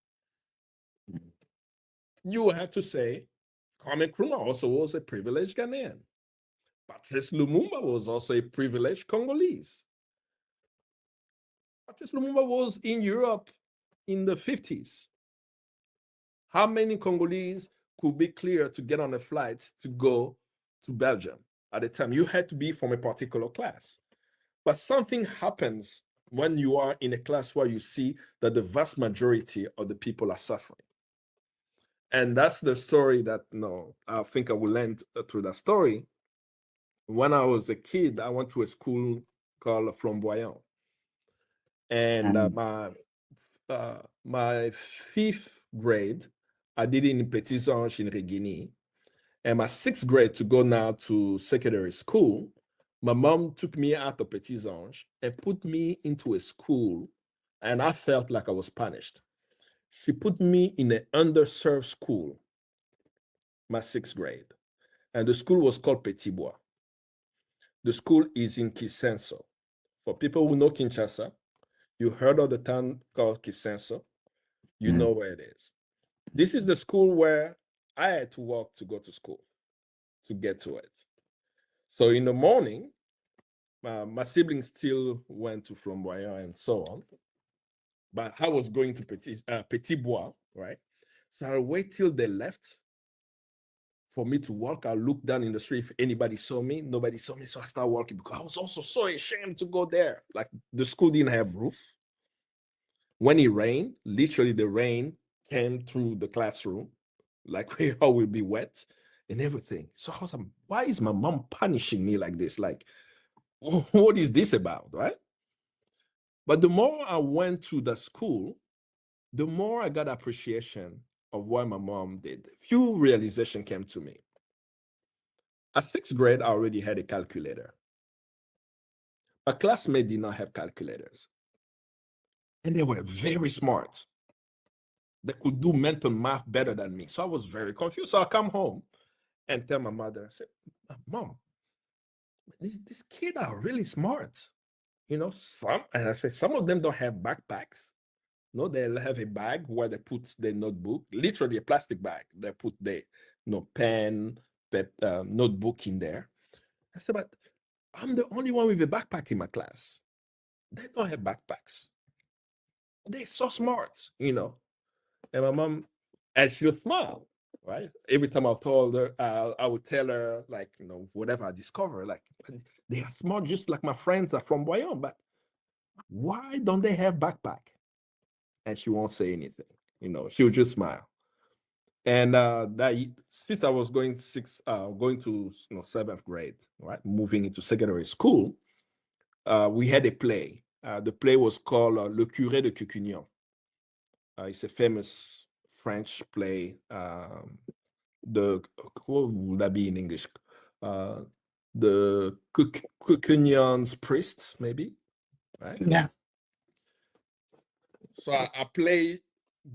You have to say, Kwame Nkrumah also was a privileged Ghanaian. Patrice Lumumba was also a privileged Congolese. Patrice Lumumba was in Europe in the 50s. How many Congolese could be cleared to get on a flight to go to Belgium? At the time, you had to be from a particular class. But something happens when you are in a class where you see that the vast majority of the people are suffering. And that's the story that, I think I will end through that story. When I was a kid, I went to a school called Flamboyant. And my 5th grade, I did it in Petits Anges in Regini. And my 6th grade, to go now to secondary school, my mom took me out of Petits Anges and put me into a school, and I felt like I was punished. She put me in an underserved school, my 6th grade, and the school was called Petit Bois. The school is in Kinshasa. For people who know Kinshasa, you heard of the town called Kinshasa, you know where it is. This is the school where I had to walk to go to school, to get to it. So in the morning, my siblings still went to Flamboyant and so on. But I was going to Petit Bois, right? So I wait till they left for me to walk. I looked down in the street if anybody saw me. Nobody saw me, so I started walking because I was also so ashamed to go there. Like, the school didn't have roof. When it rained, literally the rain came through the classroom, like we all will be wet and everything. So I was like, why is my mom punishing me like this? Like, what is this about, right? But the more I went to the school, the more I got appreciation of what my mom did. Few realization came to me. At 6th grade, I already had a calculator. My classmates did not have calculators. And they were very smart. They could do mental math better than me. So I was very confused. So I come home and tell my mother, I said, Mom, these kids are really smart. And I said, some of them don't have backpacks. No, they'll have a bag where they put their notebook, literally a plastic bag. They put their pen, notebook in there. I said, but I'm the only one with a backpack in my class. They don't have backpacks. They're so smart, And my mom, and she would smile, right? Every time I told her, I would tell her, like, whatever I discover, like, they are smart just like my friends are from Boyon, but why don't they have backpack? And she won't say anything, she would just smile. And since I was going to 7th grade, right, moving into secondary school, we had a play. The play was called Le Curé de Cucugnan. It's a famous French play. What would that be in English? The Cucugnan's priest, maybe, right? Yeah. So I played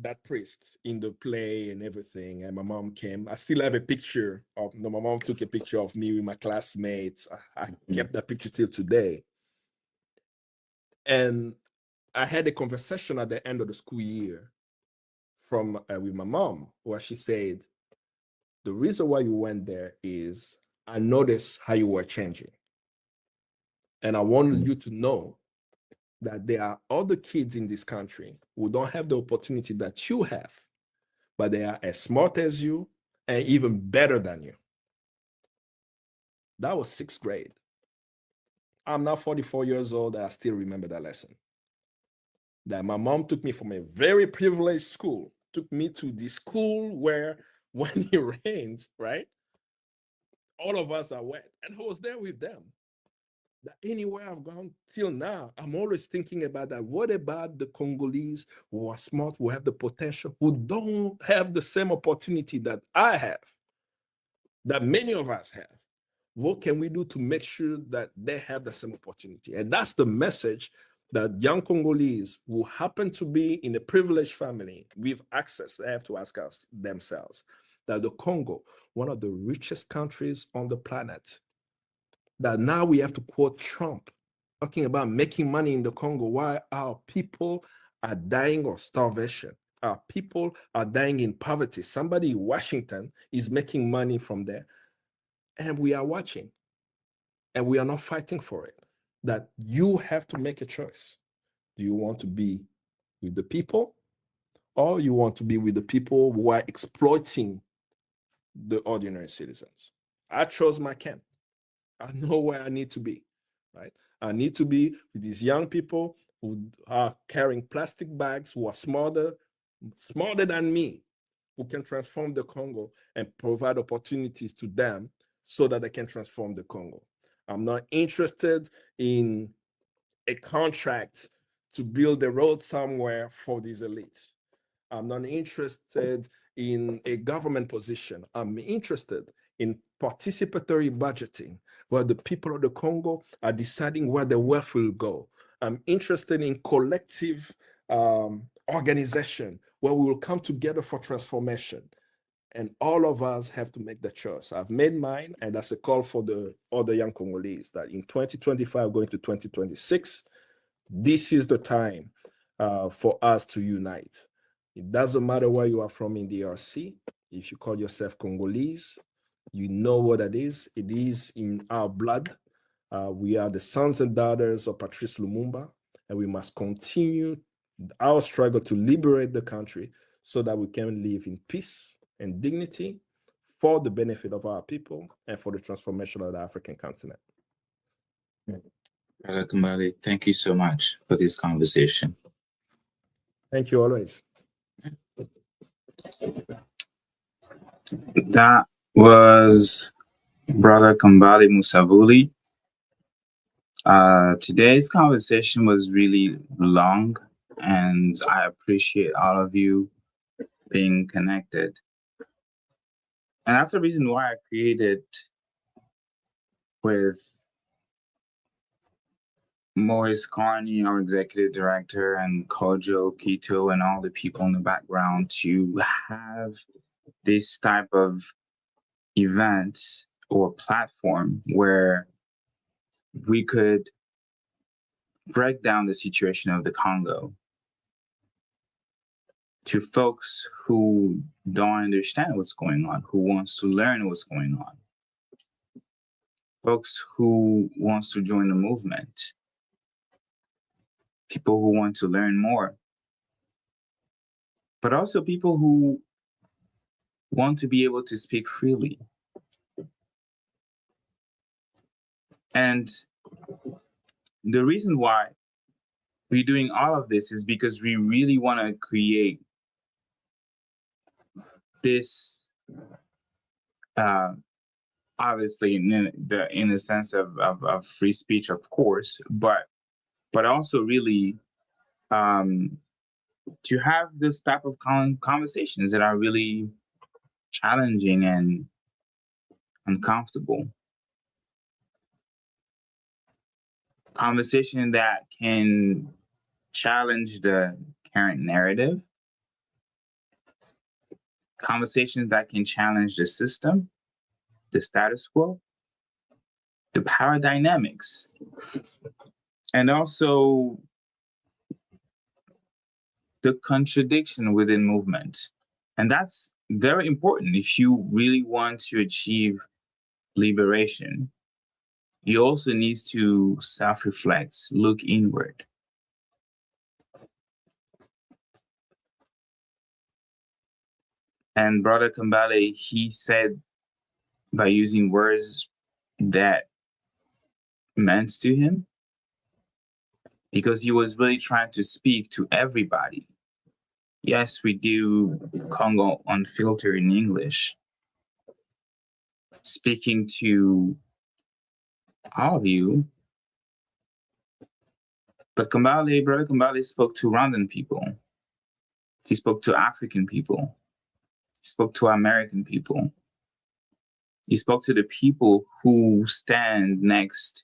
that priest in the play and everything, and my mom came. I still have a picture of, my mom took a picture of me with my classmates. I kept that picture till today. And I had a conversation at the end of the school year with my mom, where she said, the reason why you went there is I noticed how you were changing. And I wanted you to know that there are other kids in this country who don't have the opportunity that you have, but they are as smart as you and even better than you. That was 6th grade. I'm now 44 years old, and I still remember that lesson. That my mom took me from a very privileged school, took me to the school where when it rains, right, all of us are wet. And I was there with them. That anywhere I've gone till now, I'm always thinking about that. What about the Congolese who are smart, who have the potential, who don't have the same opportunity that I have, that many of us have? What can we do to make sure that they have the same opportunity? And that's the message that young Congolese who happen to be in a privileged family with access, they have to ask us themselves that the Congo, one of the richest countries on the planet, that now we have to quote Trump talking about making money in the Congo while our people are dying of starvation. Our people are dying in poverty. Somebody in Washington is making money from there, and we are watching, and we are not fighting for it. That you have to make a choice. Do you want to be with the people, or you want to be with the people who are exploiting the ordinary citizens? I chose my camp. I know where I need to be, right? I need to be with these young people who are carrying plastic bags, who are smarter than me, who can transform the Congo and provide opportunities to them so that they can transform the Congo. I'm not interested in a contract to build a road somewhere for these elites. I'm not interested in a government position. I'm interested in participatory budgeting, where the people of the Congo are deciding where the wealth will go. I'm interested in collective organization, where we will come together for transformation. And all of us have to make the choice. I've made mine, and that's a call for the other young Congolese that in 2025, going to 2026, this is the time for us to unite. It doesn't matter where you are from in the DRC. If you call yourself Congolese, you know what it is. It is in our blood. We are the sons and daughters of Patrice Lumumba, and we must continue our struggle to liberate the country so that we can live in peace and dignity for the benefit of our people and for the transformation of the African continent. Brother Kambale, thank you so much for this conversation. Thank you always. That was Brother Kambale Musavuli. Today's conversation was really long, and I appreciate all of you being connected. And that's the reason why I created with Maurice Carney, our executive director, and Kojo Kito, and all the people in the background to have this type of event or platform where we could break down the situation of the Congo to folks who don't understand what's going on, who wants to learn what's going on, folks who wants to join the movement, people who want to learn more, but also people who want to be able to speak freely. And the reason why we're doing all of this is because we really want to create this, obviously in the sense of free speech, of course, but also really to have this type of conversations that are really challenging and uncomfortable. Conversation that can challenge the current narrative. Conversations that can challenge the system, the status quo, the power dynamics, and also the contradiction within movement. And that's very important if you really want to achieve liberation. You also need to self-reflect, look inward. And Brother Kambale, he said, by using words that meant to him, because he was really trying to speak to everybody. Yes, we do Congo Unfiltered in English, speaking to all of you, But Brother Kambale spoke to Rwandan people. He spoke to African people. He spoke to American people. He spoke to the people who stand next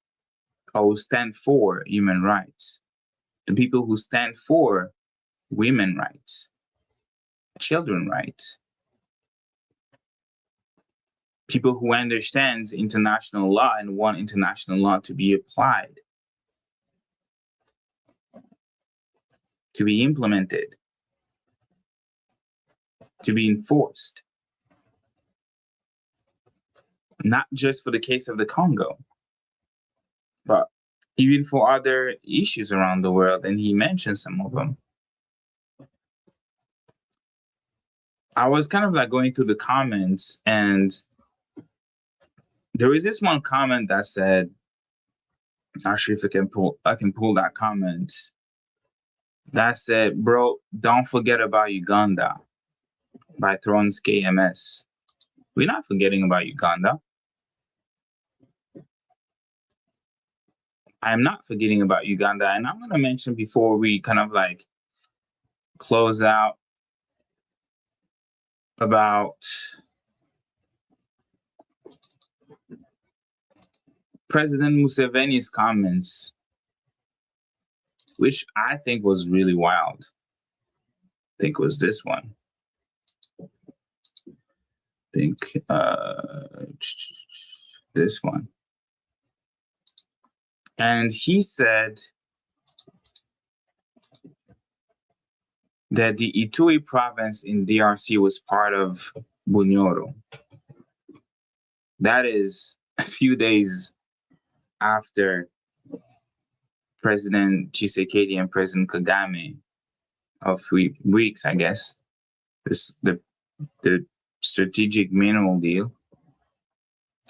or stand for human rights, the people who stand for women rights, children rights, people who understand international law and want international law to be applied, to be implemented, to be enforced. Not just for the case of the Congo, but even for other issues around the world. And he mentioned some of them. I was kind of like going through the comments, and there was this one comment that said, not sure if I can pull that comment, that said, bro, don't forget about Uganda by Thrones KMS. We're not forgetting about Uganda. I'm not forgetting about Uganda. And I'm going to mention before we kind of like close out about President Museveni's comments, which I think was really wild. I think it was this one. I think this one. And he said that the Ituri province in DRC was part of Bunyoro. That is a few days after President Tshisekedi and President Kagame, of 3 weeks, I guess, the strategic mineral deal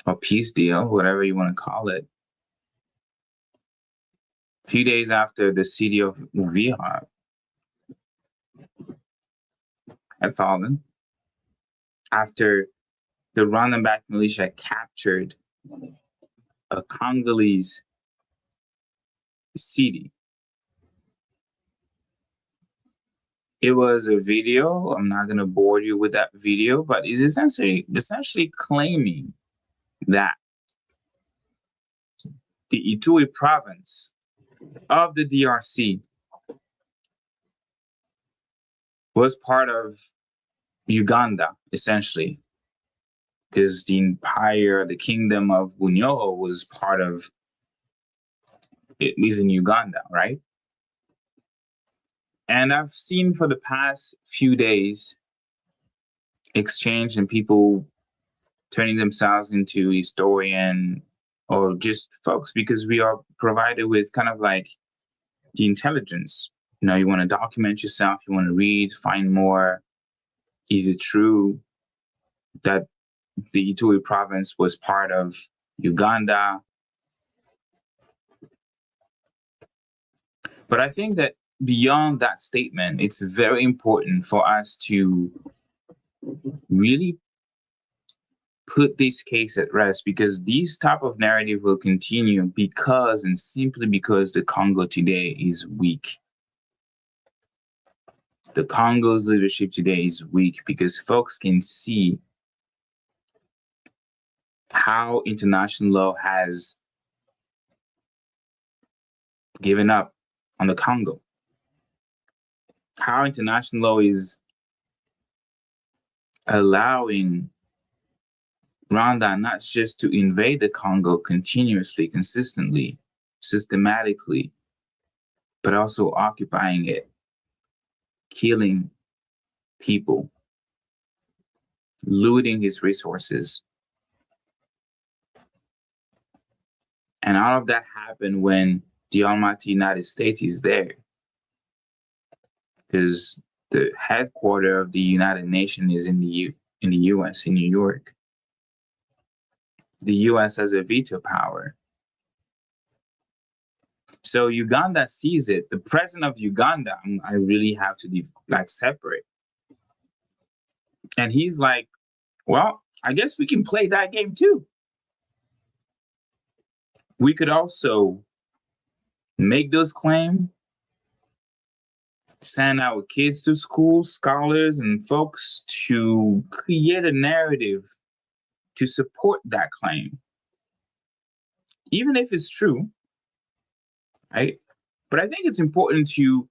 or peace deal, whatever you want to call it. A few days after the city of Uvira had fallen, after the Rwandan-backed militia captured a Congolese city. It was a video. I'm not going to bore you with that video, but it's essentially claiming that the Ituri province of the DRC was part of Uganda, essentially, because the kingdom of Bunyoro was part of, it was in Uganda, right? And I've seen for the past few days exchange and people turning themselves into historian or just folks, because we are provided with kind of like the intelligence. You know, you want to document yourself, you want to read, find more. Is it true that the Ituri province was part of Uganda? But I think that beyond that statement, it's very important for us to really put this case at rest, because these type of narrative will continue because and simply because the Congo today is weak. The Congo's leadership today is weak because folks can see how international law has given up on the Congo. How international law is allowing Rwanda not just to invade the Congo continuously, consistently, systematically, but also occupying it, killing people, looting his resources. And all of that happened when the almighty United States is there. Because the headquarters of the United Nations is in the US, in New York. The US has a veto power. So Uganda sees it. The president of Uganda, I really have to separate. And he's like, well, I guess we can play that game too. We could also make those claims, send our kids to school, scholars and folks to create a narrative to support that claim, even if it's true, right? But I think it's important to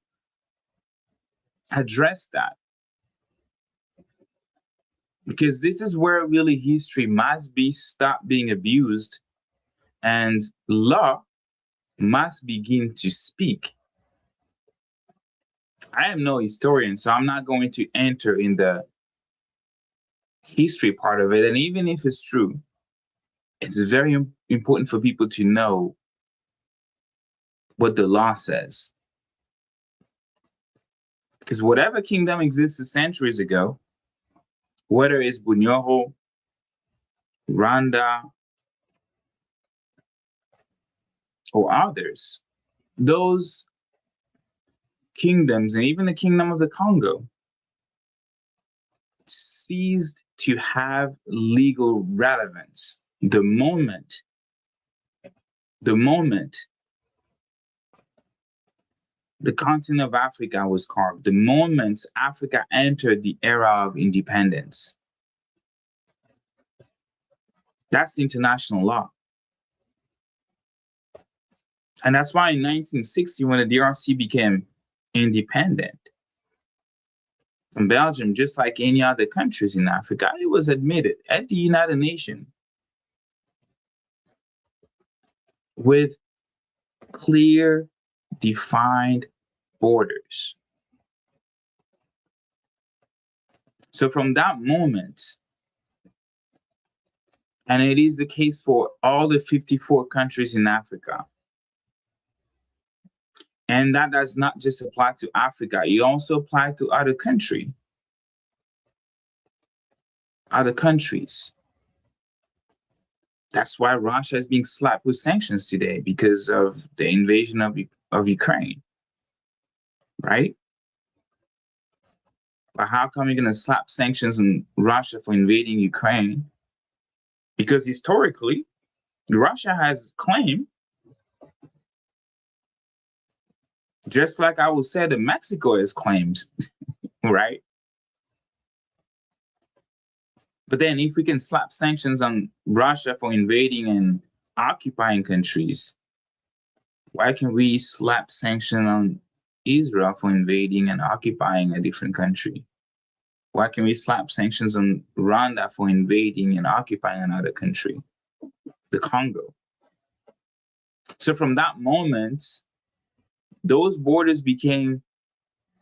address that, because this is where really history must be stopped being abused and law must begin to speak. I am no historian, so I'm not going to enter in the history part of it. And even if it's true, it's very important for people to know what the law says. Because whatever kingdom existed centuries ago, whether it's Bunyoro, Rwanda, or others, those kingdoms, and even the kingdom of the Congo, ceased to have legal relevance the moment the continent of Africa was carved, the moment Africa entered the era of independence. That's international law. And that's why in 1960, when the DRC became independent from Belgium, just like any other countries in Africa, it was admitted at the United Nations with clear, defined borders. So from that moment, and it is the case for all the 54 countries in Africa, and that does not just apply to Africa, it also applies to other countries. That's why Russia is being slapped with sanctions today, because of the invasion of Ukraine, right? But how come you're going to slap sanctions on Russia for invading Ukraine? Because historically, Russia has claimed, just like I would say that Mexico has claims, right? But then if we can slap sanctions on Russia for invading and occupying countries, why can't we slap sanctions on Israel for invading and occupying a different country? Why can't we slap sanctions on Rwanda for invading and occupying another country, the Congo? So from that moment, those borders became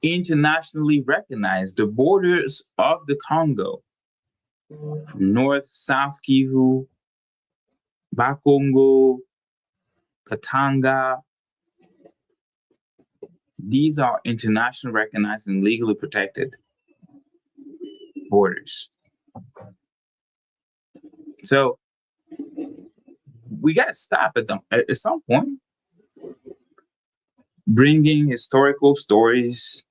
internationally recognized. The borders of the Congo, from North, South Kivu, Bakongo, Katanga, these are internationally recognized and legally protected borders. So we got to stop at some point bringing historical stories,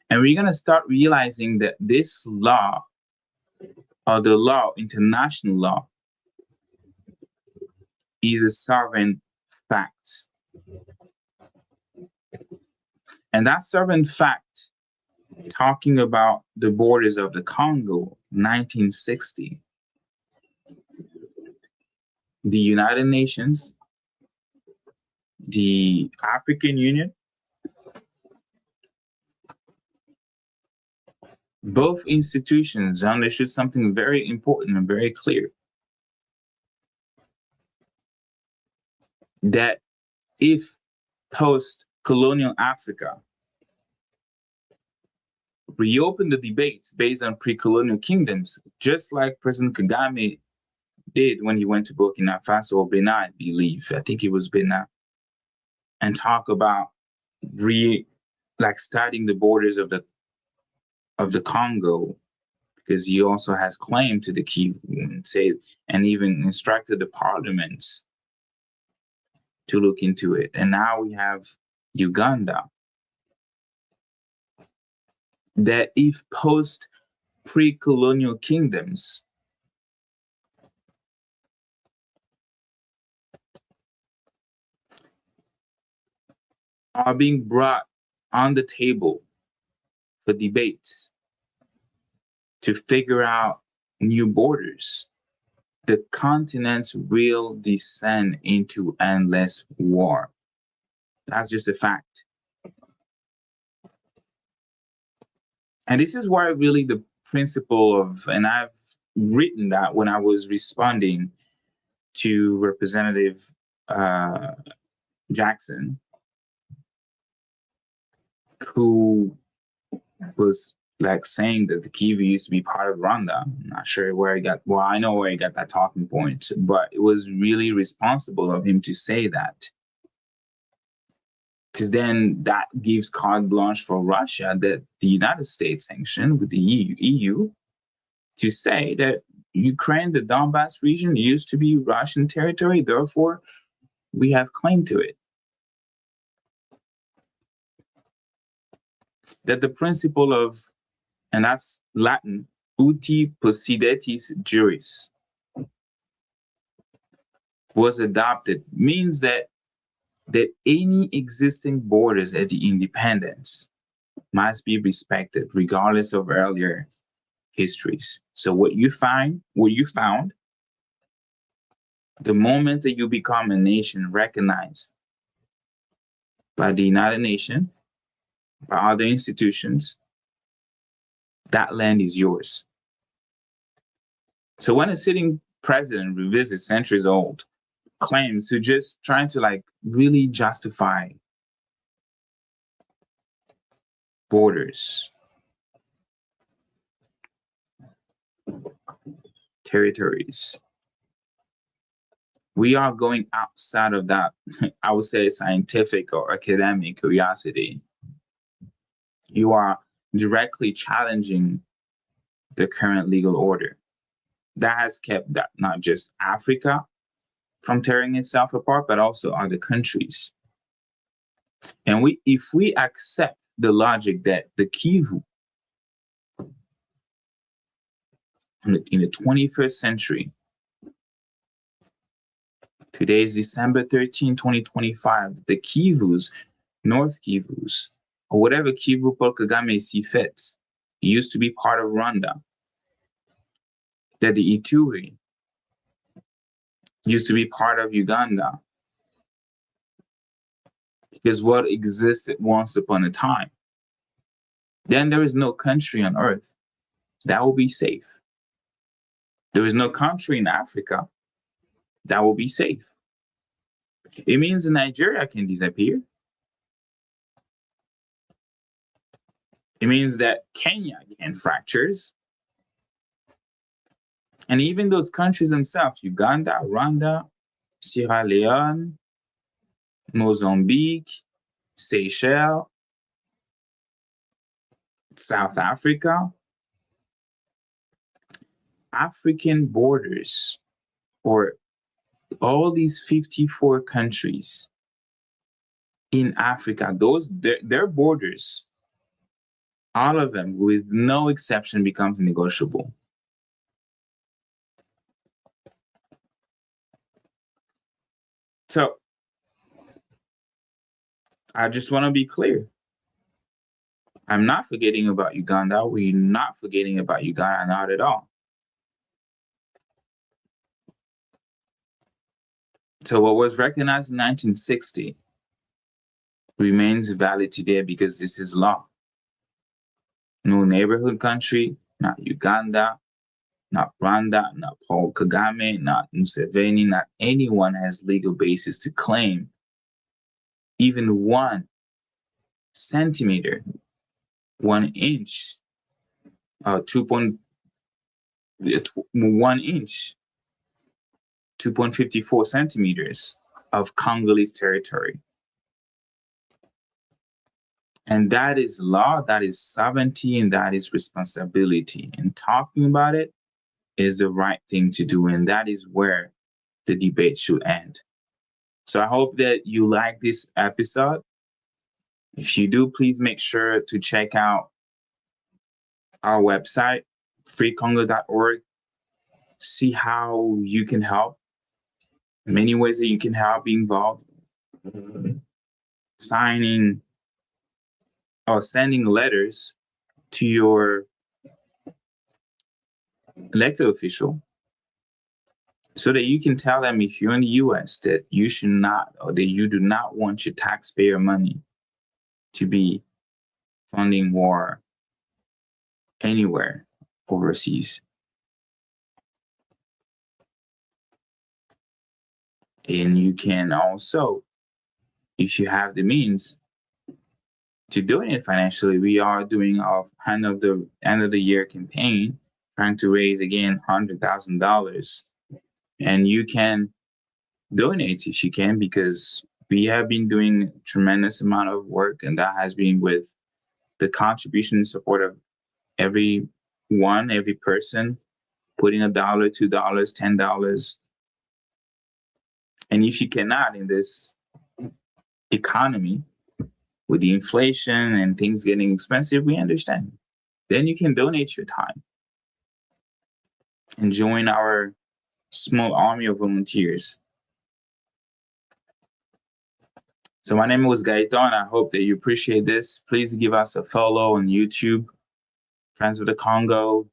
and we're going to start realizing that this law, or the law, international law, is a sovereign fact. And that sovereign fact, talking about the borders of the Congo, 1960, the United Nations, the African Union, both institutions understood something very important and very clear, that if post-colonial Africa reopened the debates based on pre-colonial kingdoms, just like President Kagame did when he went to Burkina Faso or Benin, I believe, I think it was Benin, and talk about starting the borders of the Congo, because he also has claim to the Kivu, and even instructed the parliaments to look into it. And now we have Uganda, that if post pre-colonial kingdoms are being brought on the table for debates to figure out new borders, the continents will descend into endless war. That's just a fact. And this is why really the principle of, and I've written that when I was responding to Representative Jackson, who was like saying that the Kivu used to be part of Rwanda. I'm not sure where he got, well, I know where he got that talking point, but it was really responsible of him to say that. Because then that gives carte blanche for Russia that the United States sanctioned with the EU to say that Ukraine, the Donbass region, used to be Russian territory, therefore we have claim to it. That the principle of, and that's Latin, uti possidetis juris, was adopted, means that any existing borders at the independence must be respected regardless of earlier histories. So what you found, the moment that you become a nation recognized by the United Nations, by other institutions, that land is yours. So when a sitting president revisits centuries old claims to just trying to like really justify borders, territories, we are going outside of that, I would say, scientific or academic curiosity. You are directly challenging the current legal order that has kept that not just Africa from tearing itself apart, but also other countries. And if we accept the logic that the Kivu in the 21st century, today is December 13, 2025, the Kivus, North Kivus, or whatever Kivu Paul Kagame see fit, used to be part of Rwanda, that the Ituri used to be part of Uganda, because what existed once upon a time, then there is no country on earth that will be safe. There is no country in Africa that will be safe. It means that Nigeria can disappear. It means that Kenya can fractures. And even those countries themselves, Uganda, Rwanda, Sierra Leone, Mozambique, Seychelles, South Africa, African borders, or all these 54 countries in Africa, their borders, all of them with no exception becomes negotiable. So I just want to be clear. I'm not forgetting about Uganda. We're not forgetting about Uganda, not at all. So what was recognized in 1960 remains valid today because this is law. No neighborhood country, not Uganda, not Rwanda, not Paul Kagame, not Museveni, not anyone has legal basis to claim even 1 centimeter, 1 inch, 1 inch, 2.54 centimeters of Congolese territory. And that is law, that is sovereignty, and that is responsibility. And talking about it is the right thing to do. And that is where the debate should end. So I hope that you like this episode. If you do, please make sure to check out our website, freecongo.org. See how you can help. Many ways that you can help, be involved. signing or sending letters to your elected official so that you can tell them, if you're in the US, that you should not, or that you do not want your taxpayer money to be funding war anywhere overseas. And you can also, if you have the means to donate financially, we are doing our end of the year campaign, trying to raise again $100,000. And you can donate if you can, because we have been doing a tremendous amount of work, and that has been with the contribution and support of every person putting $1, $2, $10. And if you cannot, in this economy with the inflation and things getting expensive, we understand. Then you can donate your time and join our small army of volunteers. So my name was Gaëtan. I hope that you appreciate this. Please give us a follow on YouTube, Friends of the Congo,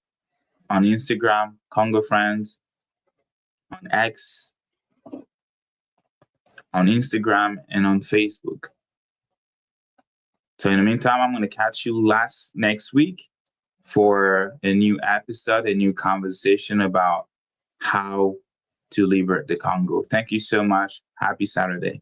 on Instagram, Congo Friends, on X, on Instagram, and on Facebook. So in the meantime, I'm going to catch you next week for a new episode, a new conversation about how to liberate the Congo. Thank you so much. Happy Saturday.